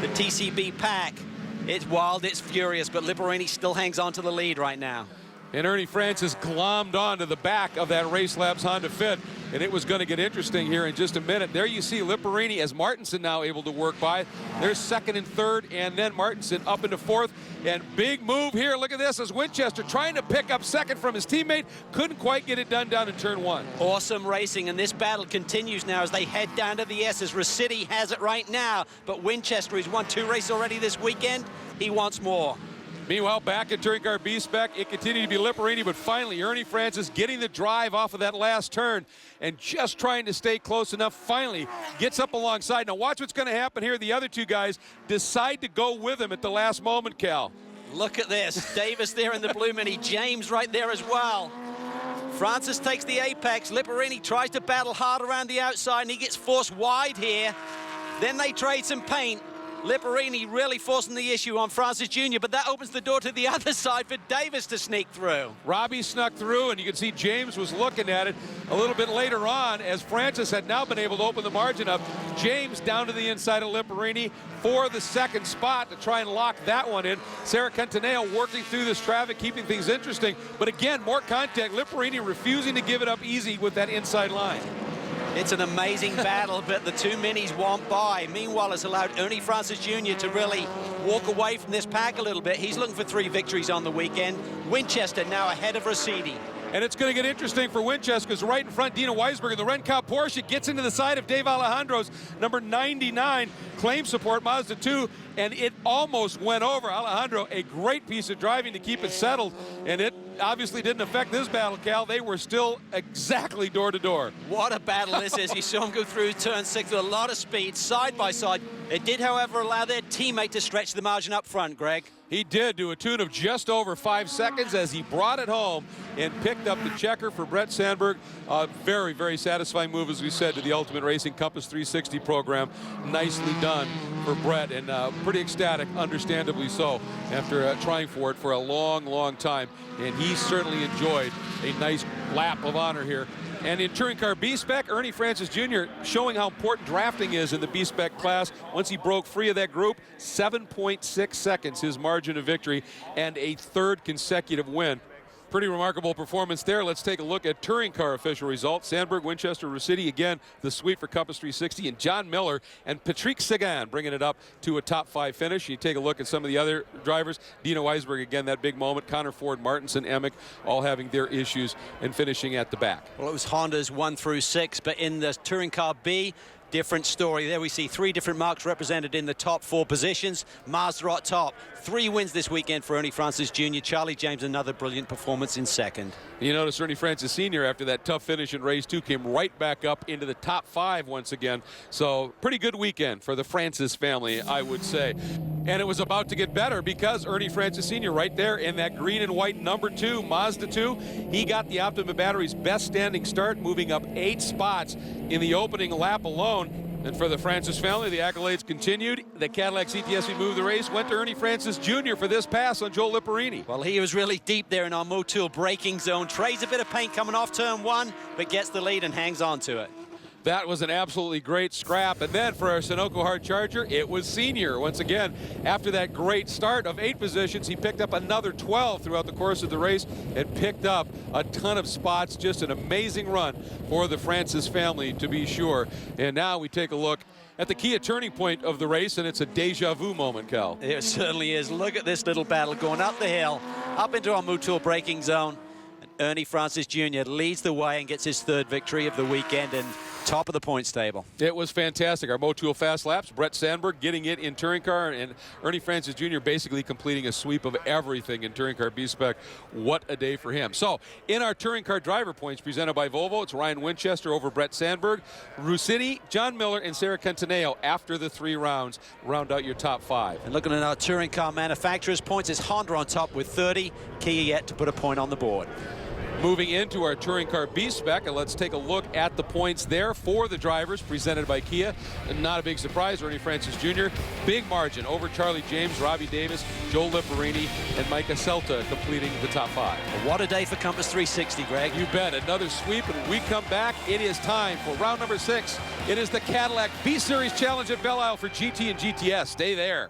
the TCB pack. It's wild, it's furious, but Liparini still hangs on to the lead right now. And Ernie Francis glommed onto the back of that Race Labs Honda Fit. and it was going to get interesting here in just a minute. There you see Lipperini as Martinson now able to work by. There's second and third, and then Martinson up into fourth. And big move here. Look at this as Winchester trying to pick up second from his teammate. Couldn't quite get it done down in turn one. Awesome racing, and this battle continues now as they head down to the S's. Rossetti has it right now, but Winchester, who's won 2 races already this weekend, he wants more. Meanwhile, back at touring car B spec, it continued to be Lipperini, but finally Ernie Francis getting the drive off of that last turn and just trying to stay close enough. Finally gets up alongside. Now watch what's going to happen here. The other two guys decide to go with him at the last moment, Cal. Look at this. Davis there in the blue mini. James right there as well. Francis takes the apex. Lipperini tries to battle hard around the outside, and he gets forced wide here. Then they trade some paint. Lipperini really forcing the issue on Francis Jr., but that opens the door to the other side for Davis to sneak through. Robbie snuck through, and you can see James was looking at it a little bit later on as Francis had now been able to open the margin up. James down to the inside of Lipperini for the second spot to try and lock that one in. Sarah Cantaneo working through this traffic, keeping things interesting. But again, more contact. Lipperini refusing to give it up easy with that inside line. It's an amazing battle, but the 2 minis won't by. Meanwhile, it's allowed Ernie Francis Jr. to really walk away from this pack a little bit. He's looking for 3 victories on the weekend. Winchester now ahead of Rossetti. And it's going to get interesting for Winchester because right in front, Dina Weisberger, the Renkow Porsche, gets into the side of Dave Alejandro's number 99 claim support Mazda 2, and it almost went over. Alejandro, a great piece of driving to keep it settled, and it obviously didn't affect this battle, Cal. They were still exactly door to door. What a battle this is. You saw him go through turn 6 with a lot of speed, side by side. It did, however, allow their teammate to stretch the margin up front, Greg. He did, to a tune of just over 5 seconds as he brought it home and picked up the checker for Brett Sandberg. Very, very satisfying move, as we said, to the Ultimate Racing Compass 360 program. Nicely done for Brett, and pretty ecstatic, understandably so, after trying for it for a long, long time. And he certainly enjoyed a nice lap of honor here. And in touring car B-Spec, Ernie Francis Jr. showing how important drafting is in the B-Spec class. Once he broke free of that group, 7.6 seconds his margin of victory and a 3rd consecutive win. Pretty remarkable performance there. Let's take a look at touring car official results. Sandberg, Winchester, Rossetti, again, the sweep for Compass 360, and John Miller and Patrick Sagan bringing it up to a top 5 finish. You take a look at some of the other drivers. Dina Weisberg, again, that big moment. Connor Ford, Martinson, Emick, all having their issues and finishing at the back. Well, it was Honda's 1 through 6, but in the touring car B, different story. There we see 3 different marks represented in the top 4 positions. Mazda at top. 3 wins this weekend for Ernie Francis Jr. Charlie James, another brilliant performance in 2nd. You notice Ernie Francis Sr., after that tough finish in race 2, came right back up into the top 5 once again. So pretty good weekend for the Francis family, I would say. And it was about to get better because Ernie Francis Sr. right there in that green and white number 2, Mazda 2, he got the Optima Battery's best standing start, moving up 8 spots in the opening lap alone. And for the Francis family, the accolades continued. The Cadillac CTS moved the race, went to Ernie Francis Jr. for this pass on Joel Lipperini. Well, he was really deep there in our Motul braking zone. Trades a bit of paint coming off turn 1, but gets the lead and hangs on to it. That was an absolutely great scrap. And then for our Sunoco Hard Charger, it was Senior. Once again, after that great start of 8 positions, he picked up another 12 throughout the course of the race and picked up a ton of spots. Just an amazing run for the Francis family, to be sure. And now we take a look at the Kia turning point of the race, and it's a deja vu moment, Cal. It certainly is. Look at this little battle going up the hill, up into our Motul braking zone. And Ernie Francis Jr. leads the way and gets his 3rd victory of the weekend and top of the points table. It was fantastic. Our Motul fast laps, Brett Sandberg getting it in touring car, and Ernie Francis Jr. basically completing a sweep of everything in touring car B-Spec. What a day for him. So in our touring car driver points presented by Volvo, it's Ryan Winchester over Brett Sandberg, Rossetti, John Miller, and Sarah Cantaneo after the 3 rounds round out your top 5. And looking at our touring car manufacturers points, it's Honda on top with 30. Kia yet to put a point on the board. Moving into our touring car B-Spec, and let's take a look at the points there for the drivers presented by Kia. And not a big surprise, Ernie Francis Jr. Big margin over Charlie James, Robbie Davis, Joel Lipperini, and Micah Celta completing the top 5. What a day for Compass 360, Greg. You bet. Another sweep, and when we come back, it is time for round number 6. It is the Cadillac B-Series Challenge at Belle Isle for GT and GTS. Stay there.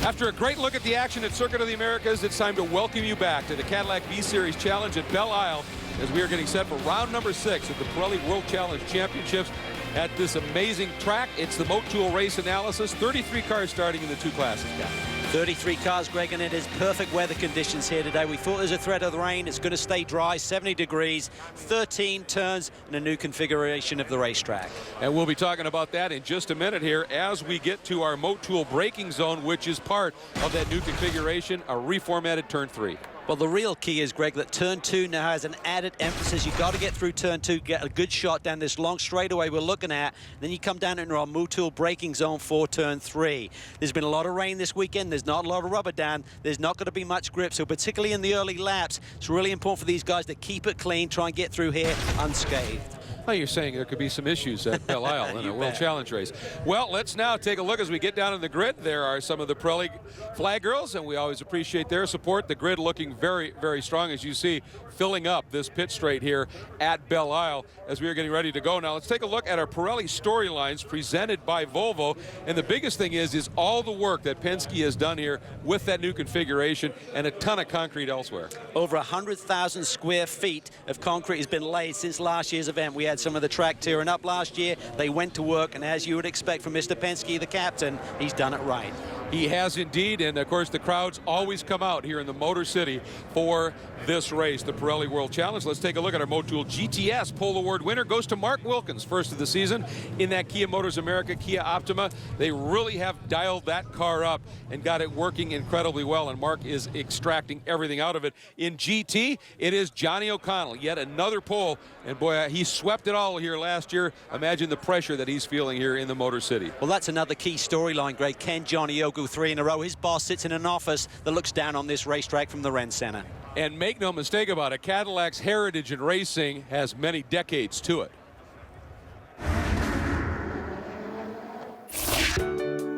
After a great look at the action at Circuit of the Americas, it's time to welcome you back to the Cadillac B-Series Challenge at Belle Isle as we are getting set for round number 6 at the Pirelli World Challenge Championships at this amazing track. It's the Motul race analysis. 33 cars starting in the 2 classes, guys. 33 cars, Greg, and it is perfect weather conditions here today. We thought there's a threat of the rain. It's going to stay dry, 70 degrees, 13 turns, and a new configuration of the racetrack. And we'll be talking about that in just a minute here as we get to our Motul braking zone, which is part of that new configuration, a reformatted turn 3. Well, the real key is, Greg, that turn 2 now has an added emphasis. You've got to get through turn 2, get a good shot down this long straightaway we're looking at. Then you come down into our Motul braking zone for turn 3. There's been a lot of rain this weekend. There's not a lot of rubber down. There's not going to be much grip. So particularly in the early laps, it's really important for these guys to keep it clean, try and get through here unscathed. Well, you're saying there could be some issues at Belle Isle in a World Challenge race. Well, let's now take a look as we get down in the grid. There are some of the Pirelli flag girls, and we always appreciate their support. The grid looking very, very strong, as you see, filling up this pit straight here at Belle Isle as we are getting ready to go. Now, let's take a look at our Pirelli storylines presented by Volvo. And the biggest thing is all the work that Penske has done here with that new configuration and a ton of concrete elsewhere. Over 100,000 square feet of concrete has been laid since last year's event. We had some of the track tearing up last year. They went to work, and as you would expect from Mr. Penske, the captain, he's done it right. He has indeed, and of course the crowds always come out here in the Motor City for this race, the Pirelli World Challenge. Let's take a look at our Motul GTS Pole Award winner. Goes to Mark Wilkins, first of the season in that Kia Motors America Kia Optima. They really have dialed that car up and got it working incredibly well, and Mark is extracting everything out of it. In GT, it is Johnny O'Connell, yet another pole, and boy, he swept it all here last year. Imagine the pressure that he's feeling here in the Motor City. Well, that's another key storyline, Greg. Can Johnny O go 3 in a row? His boss sits in an office that looks down on this racetrack from the Ren Center. And make no mistake about it, Cadillac's heritage in racing has many decades to it.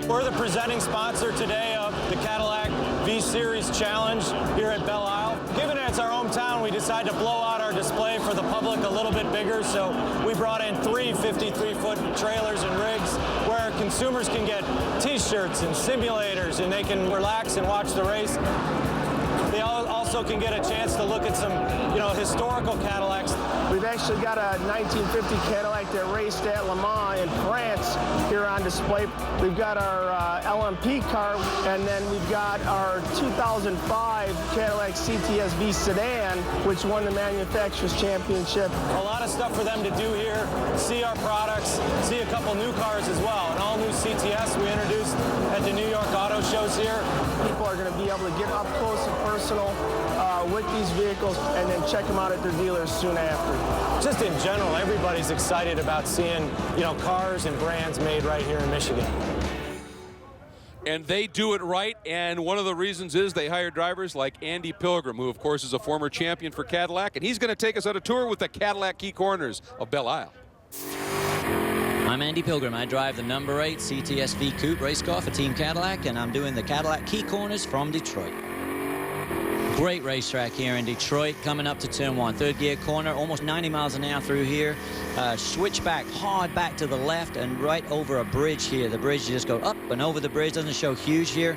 We're the presenting sponsor today of the Cadillac V-Series Challenge here at Belle Isle. Given it's our hometown, we decided to blow out our display for the public a little bit bigger, so we brought in 3 53-foot trailers and rigs where consumers can get t-shirts and simulators, and they can relax and watch the race. They also can get a chance to look at some, historical Cadillacs. We've actually got a 1950 Cadillac that raced at Le Mans in France here on display. We've got our LMP car, and then we've got our 2005 Cadillac CTS-V sedan, which won the Manufacturers Championship. A lot of stuff for them to do here, see our products, see a couple new cars as well. An all-new CTS we introduced at the New York Auto Shows here. People are going to be able to get up close and personal with these vehicles and then check them out at their dealers soon after. Just in general, everybody's excited about seeing, cars and brands made right here in Michigan. And they do it right, and one of the reasons is they hire drivers like Andy Pilgrim, who of course is a former champion for Cadillac, and he's going to take us on a tour with the Cadillac Key Corners of Belle Isle. I'm Andy Pilgrim. I drive the number 8 CTS-V Coupe race car for Team Cadillac, and I'm doing the Cadillac Key Corners from Detroit. Great racetrack here in Detroit, coming up to turn 1. Third gear corner, almost 90 miles an hour through here. Switch back, hard back to the left and right over a bridge here. The bridge, you just go up and over the bridge. Doesn't show huge here.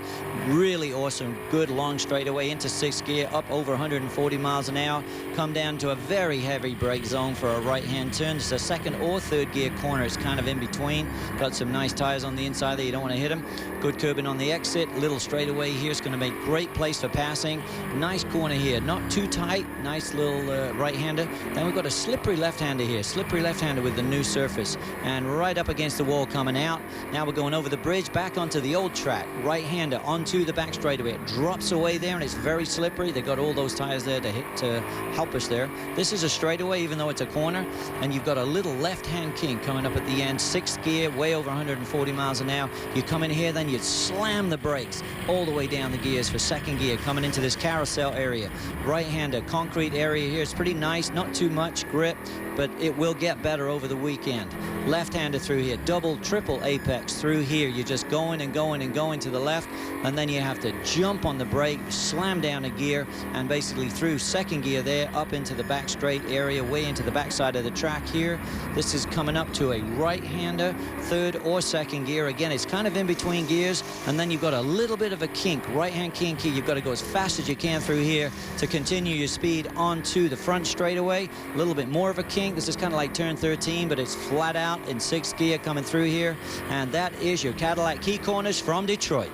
Really awesome, good long straightaway into 6th gear, up over 140 miles an hour. Come down to a very heavy brake zone for a right-hand turn. It's a 2nd or 3rd gear corner. It's kind of in between. Got some nice tires on the inside there. You don't want to hit them. Good curbing on the exit. Little straightaway here. It's going to make great place for passing. Nice corner here, not too tight. Nice little right-hander. Then we've got a slippery left-hander here. Slippery left-hander with the new surface. And right up against the wall coming out. Now we're going over the bridge, back onto the old track. Right-hander onto the back straightaway. It drops away there, and it's very slippery. They've got all those tires there to hit to help us there. This is a straightaway, even though it's a corner. And you've got a little left-hand kink coming up at the end. 6th gear, way over 140 miles an hour. You come in here, then you slam the brakes all the way down the gears for 2nd gear, coming into this carousel area. Right-hander, concrete area here. It's pretty nice, not too much grip, but it will get better over the weekend. Left-hander through here, double, triple apex through here. You're just going and going and going to the left, and then you have to jump on the brake, slam down a gear, and basically through 2nd gear there, up into the back straight area, way into the back side of the track here. This is coming up to a right-hander, 3rd or 2nd gear. Again, it's kind of in between gears, and then you've got a little bit of a kink, right-hand kink here. You've got to go as fast as you can through through here to continue your speed onto the front straightaway. A little bit more of a kink. This is kind of like turn 13, but it's flat out in 6th gear coming through here. And that is your Cadillac Key Corners from Detroit.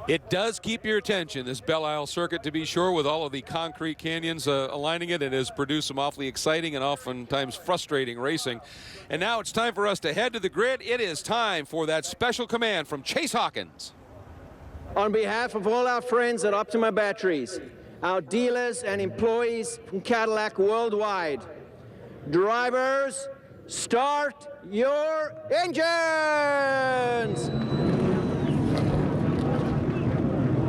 It does keep your attention, this Belle Isle circuit, to be sure, with all of the concrete canyons aligning it. It has produced some awfully exciting and oftentimes frustrating racing. And now it's time for us to head to the grid. It is time for that special command from Chase Hawkins. On behalf of all our friends at Optima Batteries, our dealers and employees from Cadillac worldwide, drivers, start your engines!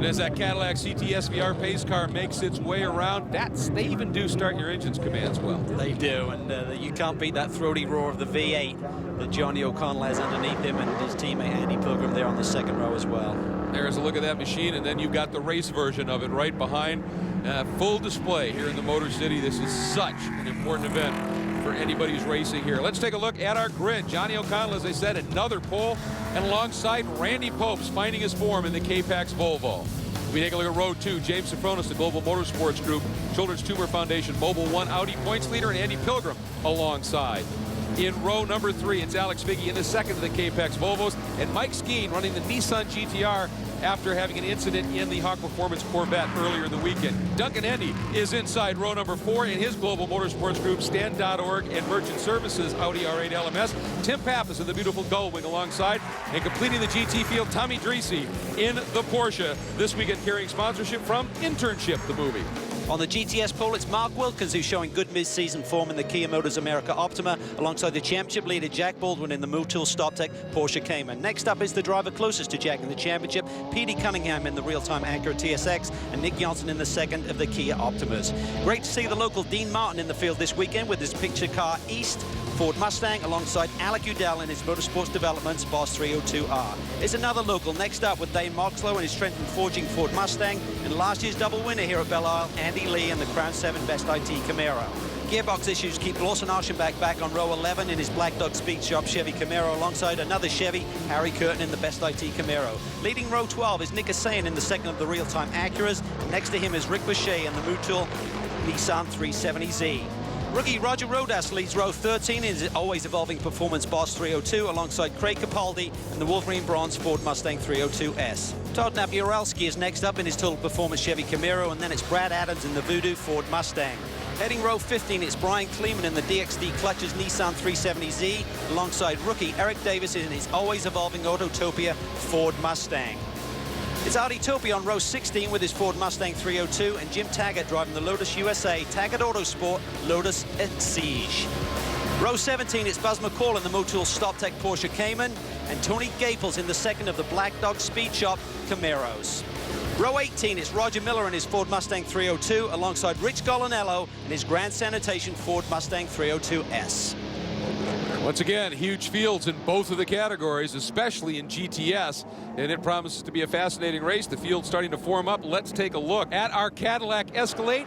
As that Cadillac CTSVR pace car makes its way around, they even do start your engines commands well. They do, and you can't beat that throaty roar of the V8 that Johnny O'Connell has underneath him, and his teammate Andy Pilgrim there on the second row as well. There's a look at that machine, and then you've got the race version of it right behind. Full display here in the Motor City. This is such an important event for anybody who's racing here. Let's take a look at our grid. Johnny O'Connell, as I said, another pole, and alongside Randy Popes finding his form in the K-Pax Volvo. We take a look at row 2. James Safronis, the Global Motorsports Group, Children's Tumor Foundation, Mobile One Audi points leader, and Andy Pilgrim alongside. In row number 3, it's Alex Figge in the second of the K-Pax Volvos, and Mike Skeen running the Nissan GTR after having an incident in the Hawk Performance Corvette earlier in the weekend. Duncan Endy is inside row number 4 in his Global Motorsports Group, Stand.org and Merchant Services Audi R8 LMS. Tim Pappas in the beautiful Gullwing alongside, and completing the GT field, Tommy Dreese in the Porsche, this weekend carrying sponsorship from Internship, the movie. On the GTS pole, it's Mark Wilkins who's showing good mid-season form in the Kia Motors America Optima, alongside the championship leader Jack Baldwin in the Motul StopTech Porsche Cayman. Next up is the driver closest to Jack in the championship, Petey Cunningham in the real-time Acura TSX, and Nick Johnson in the second of the Kia Optimas. Great to see the local Dean Martin in the field this weekend with his picture car East Ford Mustang, alongside Alec Udell in his Motorsports Development's Boss 302R. It's another local next up with Dane Moxlow and his Trenton Forging Ford Mustang, and last year's double winner here at Belle Isle, Andy Lee in the Crown 7 Best IT Camaro. Gearbox issues keep Lawson Archenbach back on row 11 in his Black Dog Speed Shop Chevy Camaro, alongside another Chevy, Harry Curtin in the Best IT Camaro. Leading row 12 is Nick Hussain in the second of the real-time Acuras. Next to him is Rick Boucher in the Motul Nissan 370Z. Rookie Roger Rodas leads row 13 in his always evolving Performance Boss 302, alongside Craig Capaldi and the Wolverine Bronze Ford Mustang 302S. Todd Napieralski is next up in his Total Performance Chevy Camaro, and then it's Brad Adams in the Voodoo Ford Mustang. Heading row 15, it's Brian Kleeman in the DXD Clutches Nissan 370Z, alongside rookie Eric Davis in his always evolving Autotopia Ford Mustang. It's Artie Topi on row 16 with his Ford Mustang 302, and Jim Taggart driving the Lotus USA Taggart Autosport Lotus Exige. Row 17, it's Buzz McCall in the Motul StopTech Porsche Cayman, and Tony Gaples in the second of the Black Dog Speed Shop Camaros. Row 18, it's Roger Miller in his Ford Mustang 302, alongside Rich Golinello in his Grand Sanitation Ford Mustang 302S. Once again, huge fields in both of the categories, especially in GTS, and it promises to be a fascinating race. The field's starting to form up. Let's take a look at our Cadillac Escalade.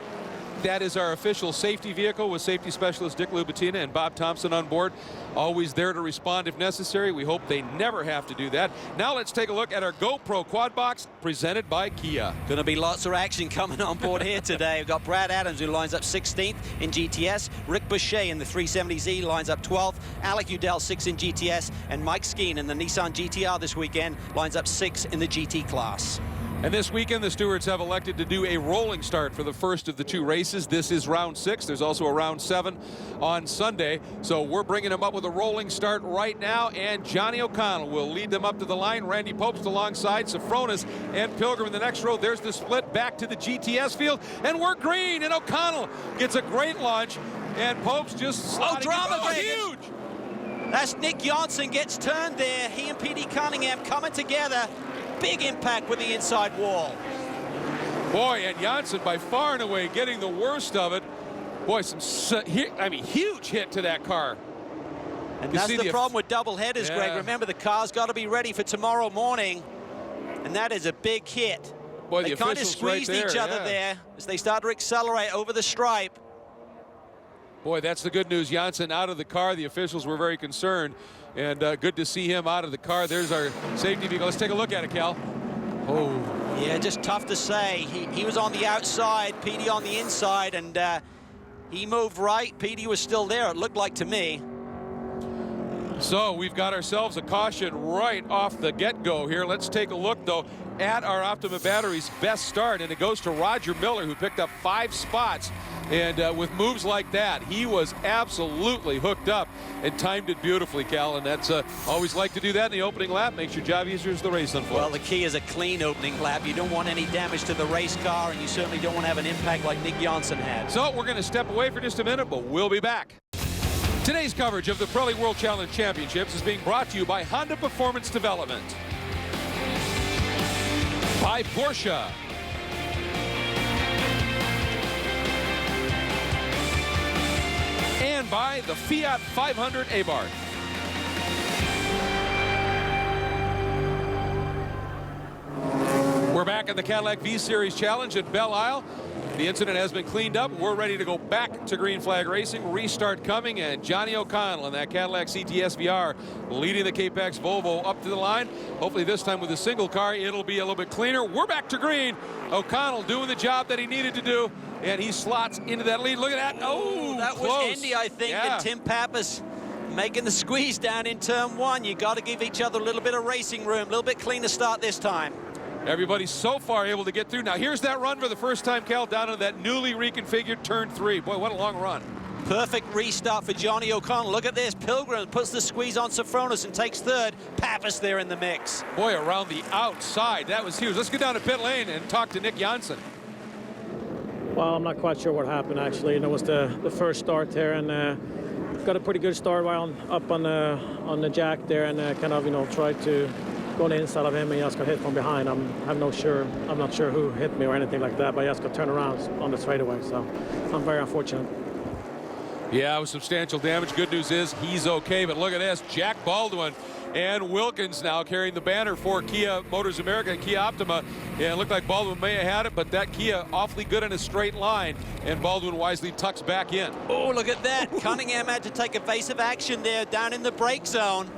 That is our official safety vehicle with safety specialist Dick Lubatina and Bob Thompson on board, always there to respond if necessary. We hope they never have to do that. Now let's take a look at our GoPro Quad Box presented by Kia. Going to be lots of action coming on board here today. We've got Brad Adams, who lines up 16th in GTS. Rick Boucher in the 370Z lines up 12th. Alec Udell 6th in GTS. And Mike Skeen in the Nissan GTR this weekend lines up 6th in the GT class. And this weekend, the stewards have elected to do a rolling start for the first of the two races. This is round 6. There's also a round 7 on Sunday. So we're bringing them up with a rolling start right now, and Johnny O'Connell will lead them up to the line. Randy Popes alongside Safronis and Pilgrim in the next row. There's the split back to the GTS field, and we're green, and O'Connell gets a great launch, and Popes just slotting drama, huge. That's Nick Johnson gets turned there. He and Petey Cunningham coming together. Big impact with the inside wall. Boy, and Janssen by far and away getting the worst of it. Boy, huge hit to that car. And that's the problem with double headers, Greg. Remember, the car's got to be ready for tomorrow morning, and that is a big hit. Boy, they kind of squeezed each other there as they start to accelerate over the stripe. Boy, that's the good news. Janssen out of the car. The officials were very concerned, and good to see him out of the car. There's our safety vehicle. Let's take a look at it, Cal. Oh, Yeah, just tough to say. He was on the outside, Petey on the inside, and he moved right. Petey was still there, it looked like to me. So we've got ourselves a caution right off the get-go here. Let's take a look, though, at our Optima Batteries best start, and it goes to Roger Miller, who picked up 5 spots. And with moves like that, he was absolutely hooked up and timed it beautifully, Cal. And that's always like to do that in the opening lap. Makes your job easier as the race unfolds. Well, the key is a clean opening lap. You don't want any damage to the race car, and you certainly don't want to have an impact like Nick Janssen had. So we're going to step away for just a minute, but we'll be back. Today's coverage of the Pirelli World Challenge Championships is being brought to you by Honda Performance Development, by Porsche, and by the Fiat 500 Abarth. We're back at the Cadillac V-Series Challenge at Belle Isle. The incident has been cleaned up. We're ready to go back to green flag racing. Restart coming, and Johnny O'Connell in that Cadillac CTS VR leading the Capex Volvo up to the line. Hopefully this time with a single car, it'll be a little bit cleaner. We're back to green. O'Connell doing the job that he needed to do, and he slots into that lead. Look at that. Oh, that close. was Andy, I think, yeah. And Tim Pappas making the squeeze down in turn 1. You got to give each other a little bit of racing room, a little bit cleaner start this time. Everybody's so far able to get through. Now here's that run for the first time, Cal, down into that newly reconfigured turn 3. Boy, what a long run. Perfect restart for Johnny O'Connell. Look at this. Pilgrim puts the squeeze on Sofronis and takes 3rd. Pappas there in the mix. Boy, around the outside. That was huge. Let's get down to pit lane and talk to Nick Janssen. Well, I'm not quite sure what happened, actually. It was the first start there, and got a pretty good start while up on the jack there, and kind of, tried to go on the inside of him, and he just got hit from behind. I'm not sure who hit me or anything like that, but he just got turned around on the straightaway, so I'm very unfortunate. Yeah, it was substantial damage. Good news is he's okay, but look at this. Jack Baldwin and Wilkins now carrying the banner for Kia Motors America and Kia Optima. Yeah, it looked like Baldwin may have had it, but that Kia awfully good in a straight line, and Baldwin wisely tucks back in. Oh, look at that. Cunningham had to take evasive action there down in the brake zone.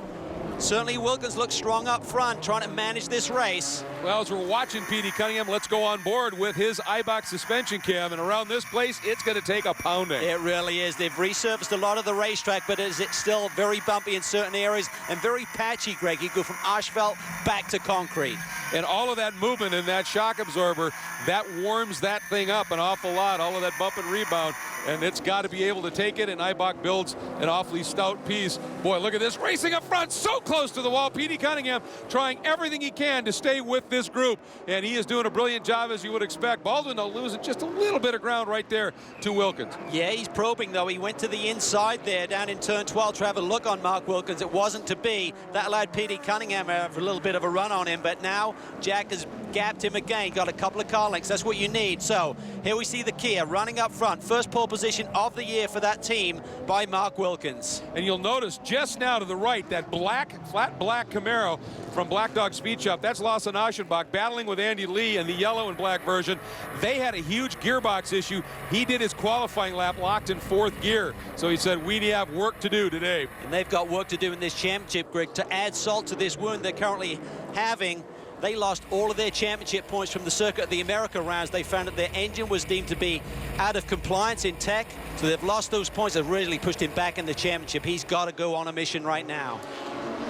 Certainly Wilkins looks strong up front, trying to manage this race. Well, as we're watching Petey Cunningham, let's go on board with his Eibach suspension cam, and around this place, it's going to take a pounding. It really is. They've resurfaced a lot of the racetrack, but it's still very bumpy in certain areas and very patchy, Greg. You go from asphalt back to concrete. And all of that movement in that shock absorber, that warms that thing up an awful lot, all of that bump and rebound, and it's got to be able to take it, and Eibach builds an awfully stout piece. Boy, look at this, racing up front, so close to the wall. Petey Cunningham trying everything he can to stay with this group, and he is doing a brilliant job, as you would expect. Baldwin, though, losing just a little bit of ground right there to Wilkins. Yeah, he's probing, though. He went to the inside there, down in turn 12, to have a look on Mark Wilkins. It wasn't to be. That allowed Petey Cunningham to have a little bit of a run on him, but now Jack has gapped him again, got a couple of car lengths. That's what you need. So here we see the Kia running up front. First pole position of the year for that team by Mark Wilkins. And you'll notice just now to the right, that flat black Camaro from Black Dog Speed Shop. That's Lawson Aschenbach battling with Andy Lee in the yellow and black version. They had a huge gearbox issue. He did his qualifying lap locked in 4th gear. So he said, we have work to do today. And they've got work to do in this championship, Greg, to add salt to this wound they're currently having. They lost all of their championship points from the Circuit of the America rounds. They found that their engine was deemed to be out of compliance in tech, so they've lost those points. They've really pushed him back in the championship. He's got to go on a mission right now.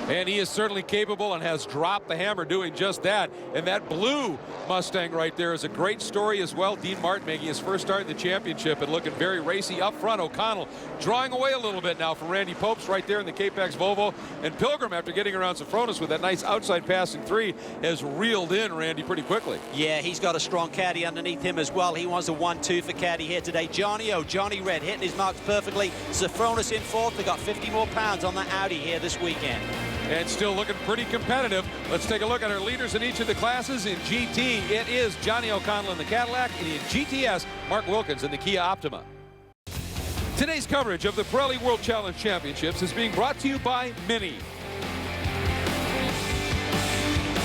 And he is certainly capable and has dropped the hammer doing just that. And that blue Mustang right there is a great story as well. Dean Martin making his first start in the championship and looking very racy up front. O'Connell drawing away a little bit now from Randy Popes right there in the Capex Volvo. And Pilgrim, after getting around Sofronis with that nice outside passing 3, has reeled in Randy pretty quickly. Yeah, he's got a strong caddy underneath him as well. He wants a 1-2 for caddy here today. Johnny Red hitting his marks perfectly. Sofronis in 4th. They got 50 more pounds on the Audi here this weekend. And still looking pretty competitive. Let's take a look at our leaders in each of the classes. In GT, it is Johnny O'Connell in the Cadillac, and in GTS, Mark Wilkins in the Kia Optima. Today's coverage of the Pirelli World Challenge Championships is being brought to you by Mini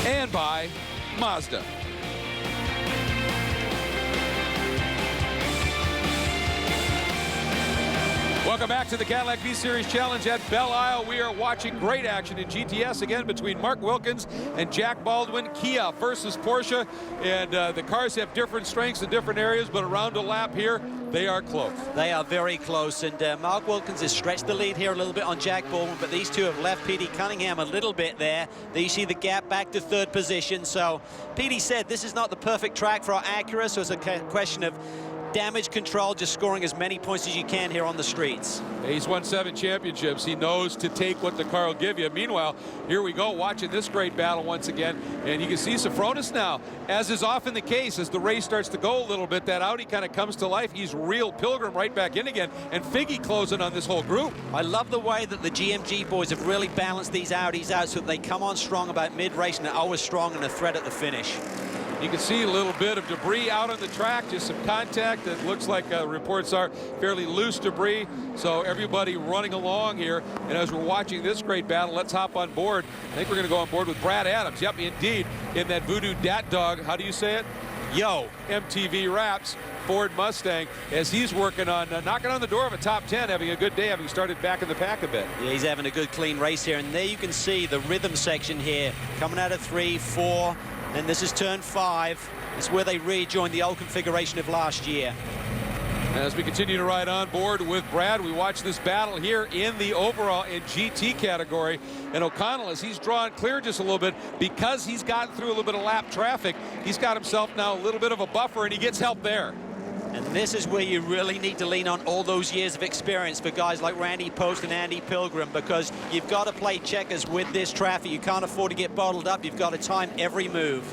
and by Mazda. Welcome back to the Cadillac V-Series Challenge at Belle Isle. We are watching great action in GTS again between Mark Wilkins and Jack Baldwin. Kia versus Porsche, and the cars have different strengths in different areas, but around a lap here, they are close. They are very close, and Mark Wilkins has stretched the lead here a little bit on Jack Baldwin, but these two have left Petey Cunningham a little bit there. There you see the gap back to third position. So Petey said this is not the perfect track for our Acura, so it's a question of damage control, just scoring as many points as you can here on the streets. He's won 7 championships. He knows to take what the car will give you. Meanwhile, here we go watching this great battle once again, and you can see Sofronis now, as is often the case, as the race starts to go a little bit, that Audi kind of comes to life. He's reeled Pilgrim right back in again, and Figgy closing on this whole group. I love the way that the GMG boys have really balanced these Audis out so that they come on strong about mid-race and are always strong and a threat at the finish. You can see a little bit of debris out on the track, just some contact. It looks like reports are fairly loose debris. So everybody running along here. And as we're watching this great battle, let's hop on board. I think we're going to go on board with Brad Adams. Yep, indeed, in that Voodoo Dat Dog. How do you say it? Yo, MTV Raps Ford Mustang, as he's working on knocking on the door of a top 10, having a good day, having started back in the pack a bit. Yeah, he's having a good clean race here. And there you can see the rhythm section here coming out of 3, 4. And this is turn 5. It's where they rejoined the old configuration of last year. As we continue to ride on board with Brad, we watch this battle here in the overall and GT category. And O'Connell, as he's drawn clear just a little bit, because he's gotten through a little bit of lap traffic, he's got himself now a little bit of a buffer, and he gets help there. And this is where you really need to lean on all those years of experience for guys like Randy Post and Andy Pilgrim, because you've got to play checkers with this traffic. You can't afford to get bottled up. You've got to time every move.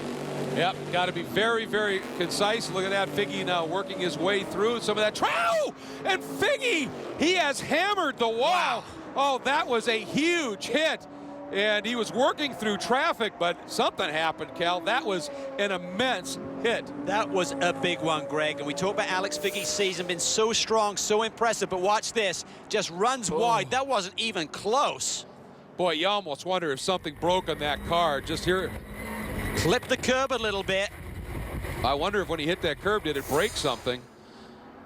Yep, got to be very, very concise. Look at that, Figgy now working his way through some of that. Trow! And Figgy, he has hammered the wall. Wow. Oh, that was a huge hit. And he was working through traffic, but something happened, Cal. That was an immense hit. That was a big one, Greg. And we talk about Alex Figgy's season, been so strong, so impressive. But watch this, just runs wide. That wasn't even close. Boy, you almost wonder if something broke on that car. Just here. Clipped the curb a little bit. I wonder if when he hit that curb, did it break something?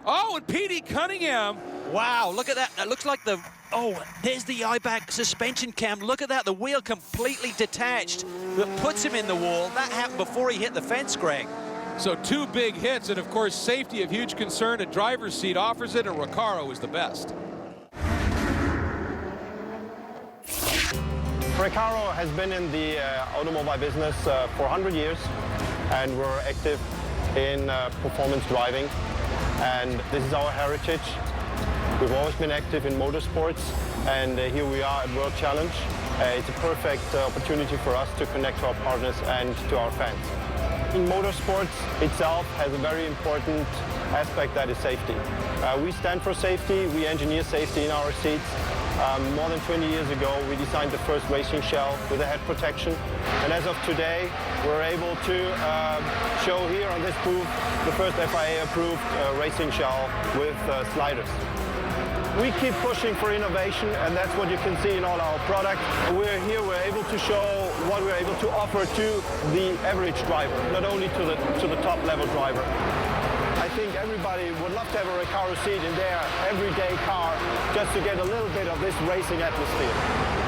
Oh, and Petey Cunningham. Wow, look at that. That looks like the... Oh, there's the eye-back suspension cam. Look at that, the wheel completely detached. That puts him in the wall. That happened before he hit the fence, Greg. So 2 big hits, and of course, safety of huge concern. A driver's seat offers it, and Recaro is the best. Recaro has been in the automobile business for 100 years, and we're active in performance driving. And this is our heritage. We've always been active in motorsports, and here we are at World Challenge. It's a perfect opportunity for us to connect to our partners and to our fans. In motorsports itself has a very important aspect, that is safety. We stand for safety, we engineer safety in our seats. More than 20 years ago, we designed the first racing shell with a head protection. And as of today, we're able to show here on this booth the first FIA-approved racing shell with sliders. We keep pushing for innovation, and that's what you can see in all our products. We're here, we're able to show what we're able to offer to the average driver, not only to the top level driver. I think everybody would love to have a Recaro seat in their everyday car just to get a little bit of this racing atmosphere.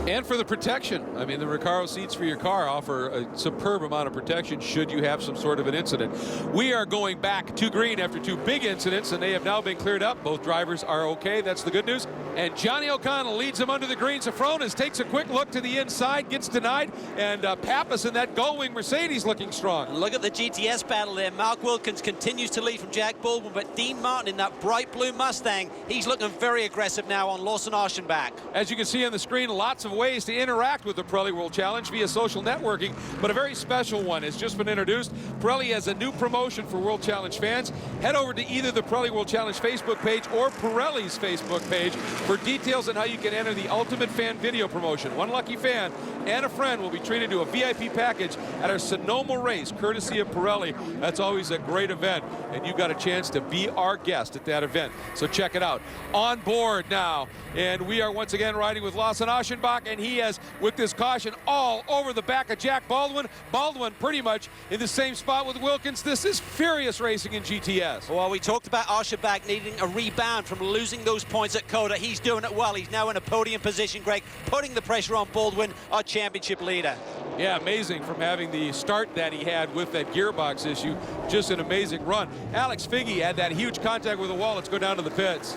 And for the protection. I mean, the Recaro seats for your car offer a superb amount of protection should you have some sort of an incident. We are going back to green after 2 big incidents, and they have now been cleared up. Both drivers are okay. That's the good news. And Johnny O'Connell leads him under the green. Sofronis takes a quick look to the inside, gets denied, and Pappas in that Gullwing Mercedes looking strong. Look at the GTS battle there. Mark Wilkins continues to lead from Jack Baldwin, but Dean Martin in that bright blue Mustang, he's looking very aggressive now on Lawson Aschenbach. As you can see on the screen, lots of ways to interact with the Pirelli World Challenge via social networking, but a very special one has just been introduced. Pirelli has a new promotion for World Challenge fans. Head over to either the Pirelli World Challenge Facebook page or Pirelli's Facebook page for details on how you can enter the Ultimate Fan Video promotion. One lucky fan and a friend will be treated to a VIP package at our Sonoma race, courtesy of Pirelli. That's always a great event, and you got a chance to be our guest at that event. So check it out. On board now, and we are once again riding with Lawson Aschenbach and he has, with this caution, all over the back of Jack Baldwin. Baldwin pretty much in the same spot with Wilkins. This is furious racing in GTS. Well, we talked about Aschenbach needing a rebound from losing those points at COTA. He's doing it well. He's now in a podium position, Greg, putting the pressure on Baldwin, our championship leader. Yeah, amazing from having the start that he had with that gearbox issue. Just an amazing run. Alex Figge had that huge contact with the wall. Let's go down to the pits.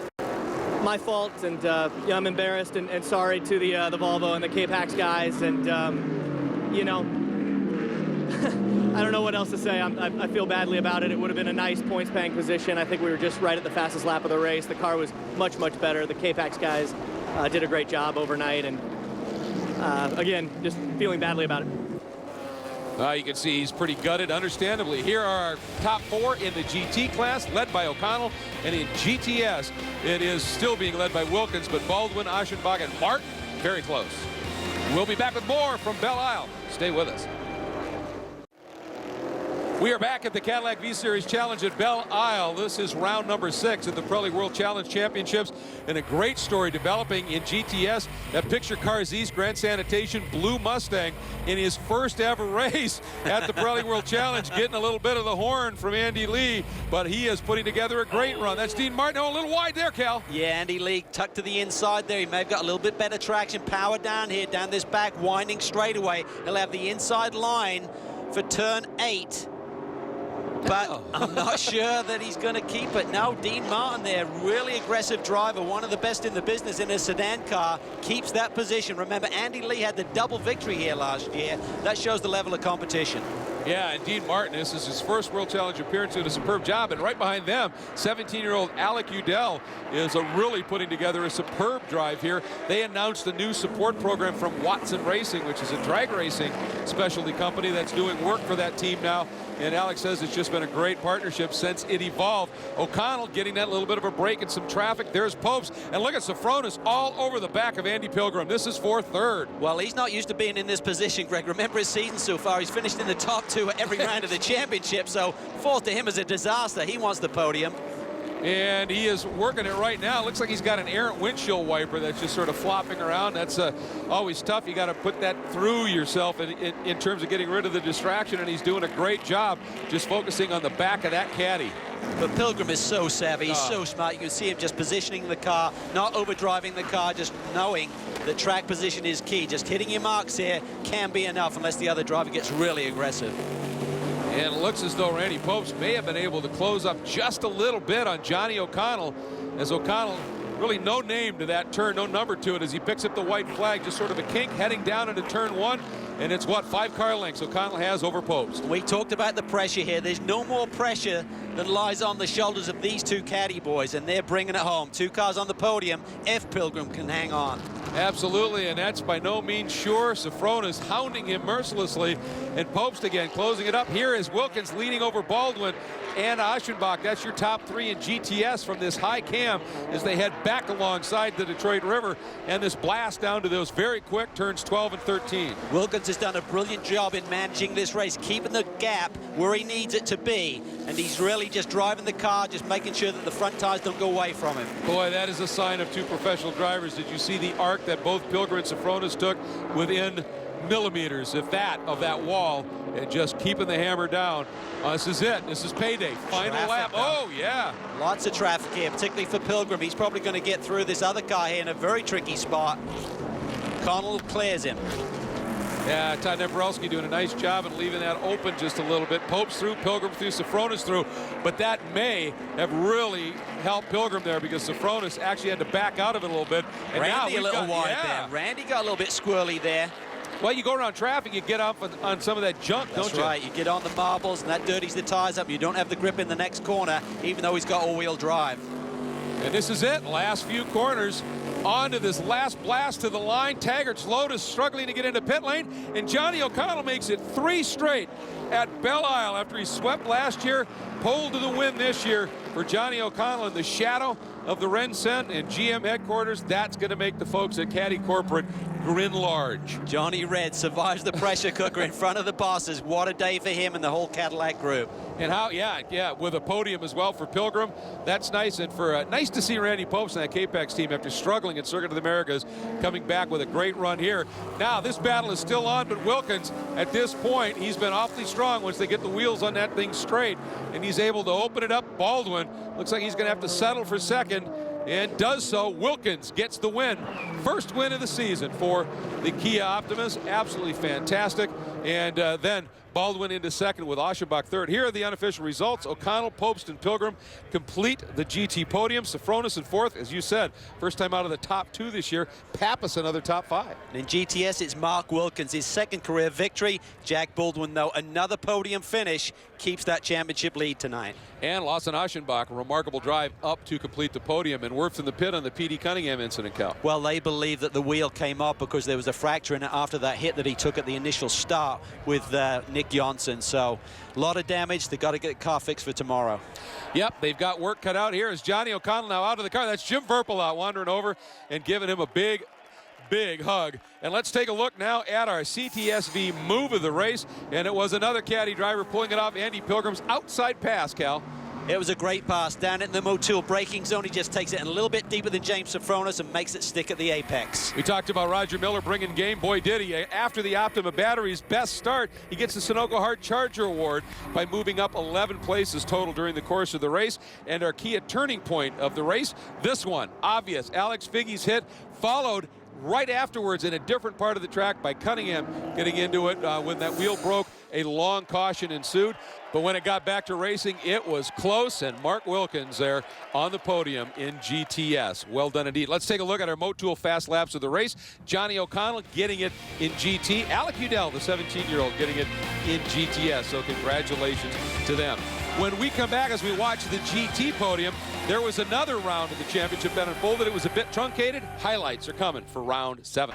My fault, and yeah, I'm embarrassed and sorry to the Volvo and the K-Pax guys, and you know, I don't know what else to say. I feel badly about it. It would have been a nice points-paying position. I think we were just right at the fastest lap of the race. The car was much, much better. The K-Pax guys did a great job overnight, and again, just feeling badly about it. You can see he's pretty gutted, understandably. Here are our top 4 in the GT class, led by O'Connell. And in GTS, it is still being led by Wilkins, but Baldwin, Aschenbach, and Martin very close. We'll be back with more from Belle Isle. Stay with us. We are back at the Cadillac V-Series Challenge at Belle Isle. This is round number 6 at the Pirelli World Challenge Championships, and a great story developing in GTS. That picture Cars East Grand Sanitation Blue Mustang in his first ever race at the Pirelli World Challenge, getting a little bit of the horn from Andy Lee, but he is putting together a great run. That's Dean Martin. Oh, a little wide there, Cal. Yeah, Andy Lee tucked to the inside there. He may have got a little bit better traction, power down here, down this back winding straightaway. He'll have the inside line for turn 8. But I'm not sure that he's going to keep it. No, Dean Martin there, really aggressive driver, one of the best in the business in a sedan car, keeps that position. Remember, Andy Lee had the double victory here last year. That shows the level of competition. Yeah, and Dean Martin, this is his first World Challenge appearance, did a superb job. And right behind them, 17-year-old Alec Udell is really putting together a superb drive here. They announced a new support program from Watson Racing, which is a drag racing specialty company that's doing work for that team now. And Alex says it's just been a great partnership since it evolved. O'Connell getting that little bit of a break in some traffic. There's Popes. And look at Sofronis all over the back of Andy Pilgrim. This is for 3rd. Well, he's not used to being in this position, Greg. Remember his season so far. He's finished in the top 2 at every round of the championship. So 4th to him is a disaster. He wants the podium. And he is working it right now. Looks like he's got an errant windshield wiper that's just sort of flopping around. That's always tough. You got to put that through yourself in terms of getting rid of the distraction, and he's doing a great job just focusing on the back of that caddy. But Pilgrim is so savvy. He's so smart. You can see him just positioning the car, not overdriving the car, just knowing that track position is key. Just hitting your marks here can be enough unless the other driver gets really aggressive. And it looks as though Randy Popes may have been able to close up just a little bit on Johnny O'Connell, as O'Connell really no name to that turn, no number to it, as he picks up the white flag, just sort of a kink heading down into turn 1. And it's what, 5 car lengths O'Connell has over Popes. We talked about the pressure here. There's no more pressure than lies on the shoulders of these 2 caddy boys, and they're bringing it home. 2 cars on the podium if Pilgrim can hang on. Absolutely, and that's by no means sure. Sofronis hounding him mercilessly, and Popes again closing it up. Here is Wilkins leading over Baldwin and Aschenbach. That's your top 3 in GTS from this high cam as they head back alongside the Detroit River, and this blast down to those very quick turns 12 and 13. Wilkins has done a brilliant job in managing this race, keeping the gap where he needs it to be, and he's really just driving the car, just making sure that the front tires don't go away from him. Boy, that is a sign of 2 professional drivers. Did you see the arc that both Pilgrim and Sofronis took within millimeters, if that, of that wall, and just keeping the hammer down? This is it. This is payday. Final lap. Oh, yeah. Lots of traffic here, particularly for Pilgrim. He's probably going to get through this other car here in a very tricky spot. Connell clears him. Yeah, Todd Nebrowski doing a nice job and leaving that open just a little bit. Popes through, Pilgrim through, Sofronis through. But that may have really helped Pilgrim there, because Sofronis actually had to back out of it a little bit. And Randy now a little wide there. Randy got a little bit squirrely there. Well, you go around traffic, you get up on some of that junk, don't you? That's right. You get on the marbles, and that dirties the tires up. You don't have the grip in the next corner, even though he's got all-wheel drive. And this is it. Last few corners. On to this last blast to the line. Taggart's Lotus struggling to get into pit lane, and Johnny O'Connell makes it 3 straight at Belle Isle after he swept last year. Pole to the win this year for Johnny O'Connell in the shadow of the Rencent and GM headquarters, that's going to make the folks at Caddy Corporate grin large. Johnny Red survives the pressure cooker in front of the bosses. What a day for him and the whole Cadillac group. And how, yeah, with a podium as well for Pilgrim. That's nice. And for nice to see Randy Popes and that K-Pax team after struggling at Circuit of the Americas coming back with a great run here. Now, this battle is still on, but Wilkins, at this point, he's been awfully strong once they get the wheels on that thing straight. And he's able to open it up. Baldwin looks like he's going to have to settle for second, and does so. Wilkins gets the win. First win of the season for the Kia Optimus. Absolutely fantastic. And then Baldwin into second with Aschenbach third. Here are the unofficial results. O'Connell, Popst, and Pilgrim complete the GT podium. Safronis in fourth, as you said, first time out of the top 2 this year. Pappas another top 5. And in GTS, it's Mark Wilkins, his second career victory. Jack Baldwin, though, another podium finish, keeps that championship lead tonight. And Lawson Aschenbach, a remarkable drive up to complete the podium. And Wirfs in the pit on the P.D. Cunningham incident, Cal. Well, they believe that the wheel came off because there was a fracture in it after that hit that he took at the initial start with Nick Johnson. So a lot of damage. They got to get the car fixed for tomorrow. Yep, they've got work cut out here. As Johnny O'Connell now out of the car. That's Jim Verpel out wandering over and giving him a big hug. And let's take a look now at our CTSV move of the race. And it was another caddy driver pulling it off Andy Pilgrim's outside pass, Cal. It was a great pass down in the Motul braking zone. He just takes it a little bit deeper than James Safronis and makes it stick at the apex. We talked about Roger Miller bringing game. Boy, did he. After the Optima battery's best start, he gets the Sunoco Hard Charger Award by moving up 11 places total during the course of the race. And our Kia turning point of the race, this one, obvious. Alex Figge's hit, followed right afterwards in a different part of the track by Cunningham getting into it when that wheel broke. A long caution ensued, but when it got back to racing, it was close, and Mark Wilkins there on the podium in GTS. Well done indeed. Let's take a look at our Motul fast laps of the race. Johnny O'Connell getting it in GT. Alec Udell, the 17-year-old, getting it in GTS, so congratulations to them. When we come back, as we watch the GT podium, there was another round of the championship that unfolded. It was a bit truncated. Highlights are coming for round 7.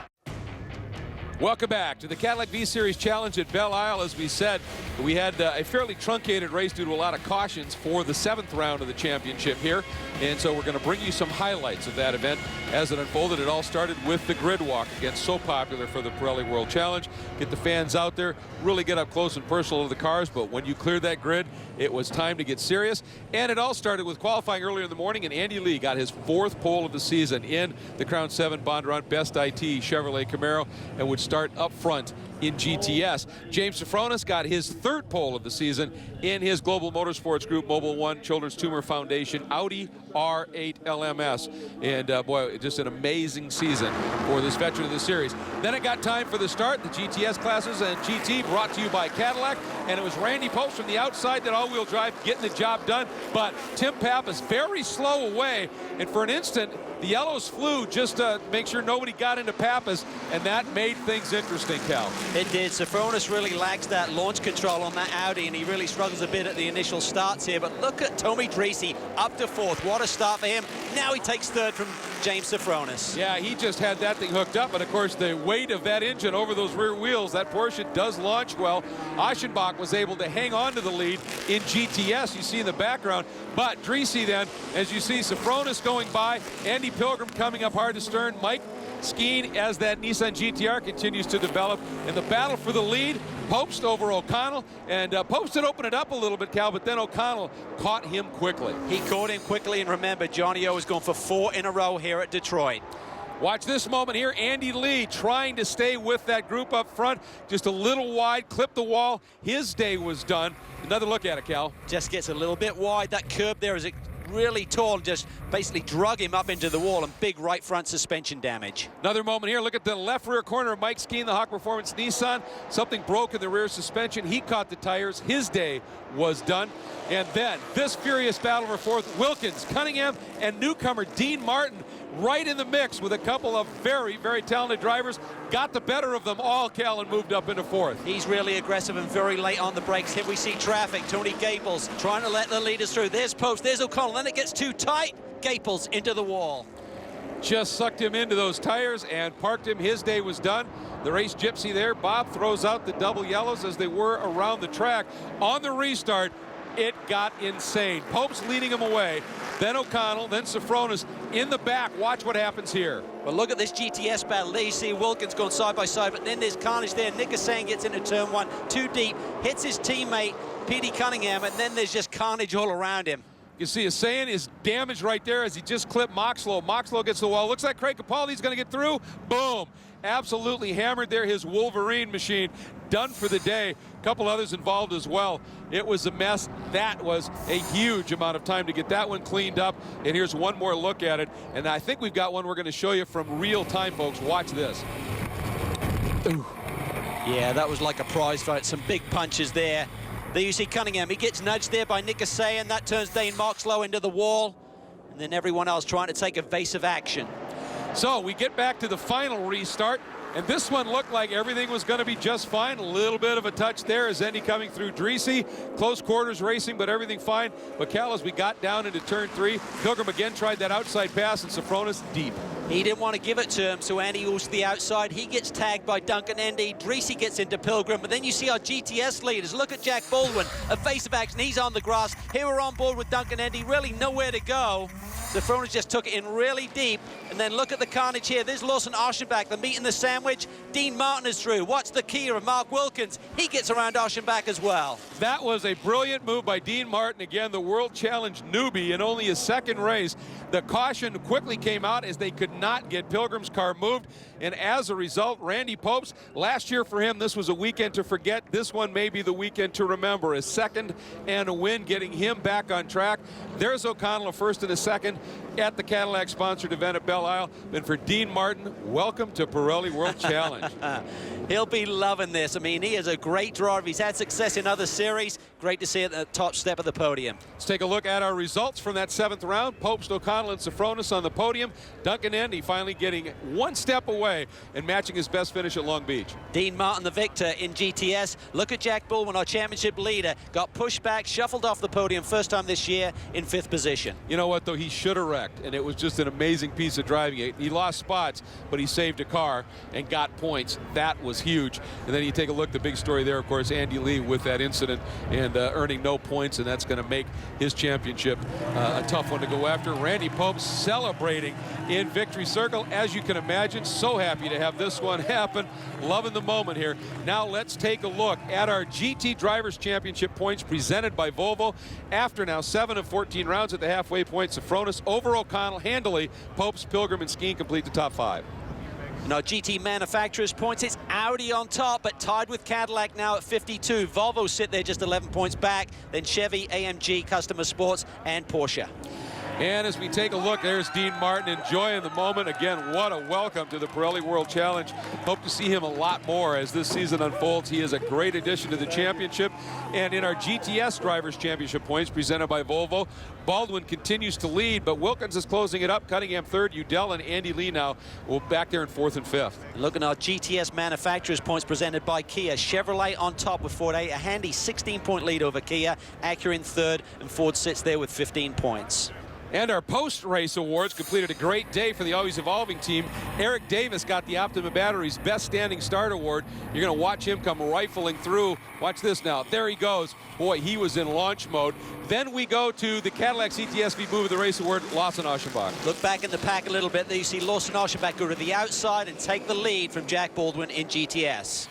Welcome back to the Cadillac V-Series Challenge at Belle Isle. As we said, we had a fairly truncated race due to a lot of cautions for the 7th round of the championship here. And so we're going to bring you some highlights of that event as it unfolded. It all started with the grid walk, again, so popular for the Pirelli World Challenge. Get the fans out there, really get up close and personal to the cars. But when you cleared that grid, it was time to get serious. And it all started with qualifying earlier in the morning, and Andy Lee got his 4th pole of the season in the Crown 7 Bondurant Best IT Chevrolet Camaro, and would start up front in GTS. James Safronis got his 3rd pole of the season in his Global Motorsports Group Mobil 1 Children's Tumor Foundation Audi R8 LMS. And boy, just an amazing season for this veteran of the series. Then it got time for the start, the GTS classes and GT, brought to you by Cadillac. And it was Randy Popes from the outside, that all-wheel drive, getting the job done. But Tim Pappas very slow away, and for an instant the yellows flew just to make sure nobody got into Pappas, and that made things interesting, Cal. It did. Safronis really lacks that launch control on that Audi, and he really struggles a bit at the initial starts here. But look at Tommy Dreese up to 4th. What a start for him. Now he takes 3rd from James Safronis. Yeah, he just had that thing hooked up, and of course the weight of that engine over those rear wheels, that Porsche does launch well. Aschenbach was able to hang on to the lead in GTS, you see in the background. But Dreese then, as you see Safronis going by, Andy Pilgrim coming up hard to stern, Mike Skeen as that Nissan GTR continues to develop. In the battle for the lead, Popst over O'Connell, and Popst had opened it up a little bit, Cal, but then O'Connell caught him quickly. He caught him quickly, and remember, Johnny O has gone for 4 in a row here at Detroit. Watch this moment here. Andy Lee trying to stay with that group up front. Just a little wide, clipped the wall. His day was done. Another look at it, Cal. Just gets a little bit wide. That curb there is really tall, just basically drug him up into the wall, and big right front suspension damage. Another moment here. Look at the left rear corner of Mike Skeen, the Hawk Performance Nissan. Something broke in the rear suspension. He caught the tires. His day was done. And then this furious battle for 4th. Wilkins, Cunningham, and newcomer Dean Martin right in the mix with a couple of very, very talented drivers. Got the better of them all, Cal, and moved up into 4th. He's really aggressive and very late on the brakes. Here we see traffic. Tony Gaples trying to let the leaders through. There's Post, there's O'Connell. Then it gets too tight. Gaples into the wall. Just sucked him into those tires and parked him. His day was done. The race gypsy there. Bob throws out the double yellows as they were around the track. On the restart, it got insane. Pope's leading him away, then O'Connell, then Sofronis in the back. Watch what happens here. Well, look at this GTS battle. There you see Wilkins going side by side, but then there's carnage there. Nick Hussain gets into turn one, too deep, hits his teammate, Petey Cunningham, and then there's just carnage all around him. You see Hussain is damaged right there as he just clipped Moxlow. Moxlow gets the wall. Looks like Craig Capaldi's going to get through. Boom. Absolutely hammered there. His Wolverine machine done for the day. A couple others involved as well. It was a mess. That was a huge amount of time to get that one cleaned up. And here's one more look at it. And I think we've got one we're going to show you from real time, folks. Watch this. Ooh. Yeah, that was like a prize fight. Some big punches there. There you see Cunningham. He gets nudged there by Nick Hussain. That turns Dane Moxlow into the wall. And then everyone else trying to take evasive action. So we get back to the final restart. And this one looked like everything was going to be just fine. A little bit of a touch there as Endy coming through Dreesy. Close quarters racing, but everything fine. But Cal, as we got down into turn 3, Pilgrim again tried that outside pass, and Sofronis deep. He didn't want to give it to him, so Andy goes to the outside. He gets tagged by Duncan Endy. Dreesy gets into Pilgrim, but then you see our GTS leaders. Look at Jack Baldwin, evasive action. He's on the grass. Here we're on board with Duncan Endy, really nowhere to go. Sofronis just took it in really deep. And then look at the carnage here. There's Lawson Aschenbach, the meat in the sandwich. Dean Martin is through. Watch the Kia of Mark Wilkins. He gets around Aschenbach as well. That was a brilliant move by Dean Martin. Again, the World Challenge newbie in only his second race. The caution quickly came out as they could not get Pilgrim's car moved. And as a result, Randy Popes, last year for him, this was a weekend to forget. This one may be the weekend to remember. A second and a win, getting him back on track. There's O'Connell, a first and a second at the Cadillac-sponsored event at Belle Isle. And for Dean Martin, welcome to Pirelli World Challenge. He'll be loving this. I mean, he is a great driver. He's had success in other series. Great to see it at the top step of the podium. Let's take a look at our results from that 7th round. Popes, O'Connell, and Sofronis on the podium. Duncan Endy finally getting one step away and matching his best finish at Long Beach. Dean Martin, the victor in GTS. Look at Jack Baldwin, our championship leader. Got pushed back, shuffled off the podium first time this year in 5th position. You know what, though? He should have wrecked, and it was just an amazing piece of driving. He lost spots, but he saved a car and got points. That was huge. And then you take a look, the big story there, of course, Andy Lee with that incident and earning no points, and that's going to make his championship a tough one to go after. Randy Pope celebrating in victory circle, as you can imagine. So happy to have this one happen. Loving the moment here. Now let's take a look at our GT Drivers' Championship points presented by Volvo. After now 7 of 14 rounds at the halfway point, Sofronis over O'Connell handily. Popes, Pilgrim, and Skeen complete the top 5. Now GT manufacturers points, it's Audi on top, but tied with Cadillac now at 52. Volvo sit there just 11 points back, then Chevy, AMG, Customer Sports, and Porsche. And as we take a look, there's Dean Martin enjoying the moment. Again, what a welcome to the Pirelli World Challenge. Hope to see him a lot more as this season unfolds. He is a great addition to the championship. And in our GTS Drivers' Championship points presented by Volvo, Baldwin continues to lead, but Wilkins is closing it up. Cunningham 3rd, Udell and Andy Lee now will back there in 4th and 5th. Look at our GTS manufacturers points presented by Kia. Chevrolet on top with Ford, a handy 16-point lead over Kia. Acura in 3rd, and Ford sits there with 15 points. And our post-race awards completed a great day for the Always Evolving team. Eric Davis got the Optima Batteries Best Standing Start Award. You're going to watch him come rifling through. Watch this now. There he goes. Boy, he was in launch mode. Then we go to the Cadillac CTSV Move of the Race Award, Lawson Aschenbach. Look back in the pack a little bit. There you see Lawson Aschenbach go to the outside and take the lead from Jack Baldwin in GTS.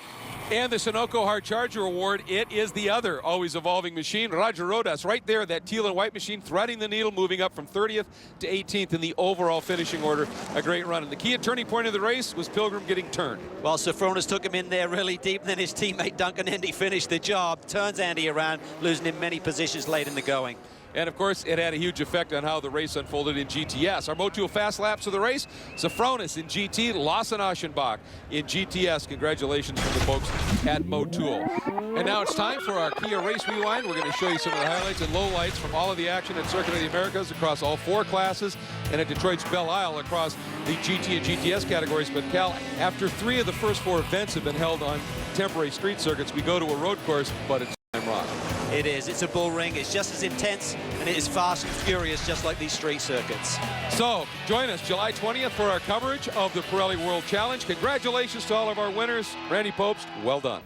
And the Sunoco Hard Charger Award, it is the other Always Evolving machine. Roger Rodas right there, that teal and white machine, threading the needle, moving up from 30th to 18th in the overall finishing order. A great run. And the key turning point of the race was Pilgrim getting turned. Well, Sofronis took him in there really deep, and then his teammate Duncan Endy finished the job, turns Andy around, losing him many positions late in the going. And, of course, it had a huge effect on how the race unfolded in GTS. Our Motul fast laps of the race, Sofronis in GT, Lawson Aschenbach in GTS. Congratulations from the folks at Motul. And now it's time for our Kia Race Rewind. We're going to show you some of the highlights and lowlights from all of the action at Circuit of the Americas across all 4 classes and at Detroit's Belle Isle across the GT and GTS categories. But, Cal, after 3 of the first 4 events have been held on temporary street circuits, we go to a road course, but it's rock. It is. It's a bull ring. It's just as intense, and it is fast and furious, just like these street circuits. So, join us July 20th for our coverage of the Pirelli World Challenge. Congratulations to all of our winners. Randy Popes, well done.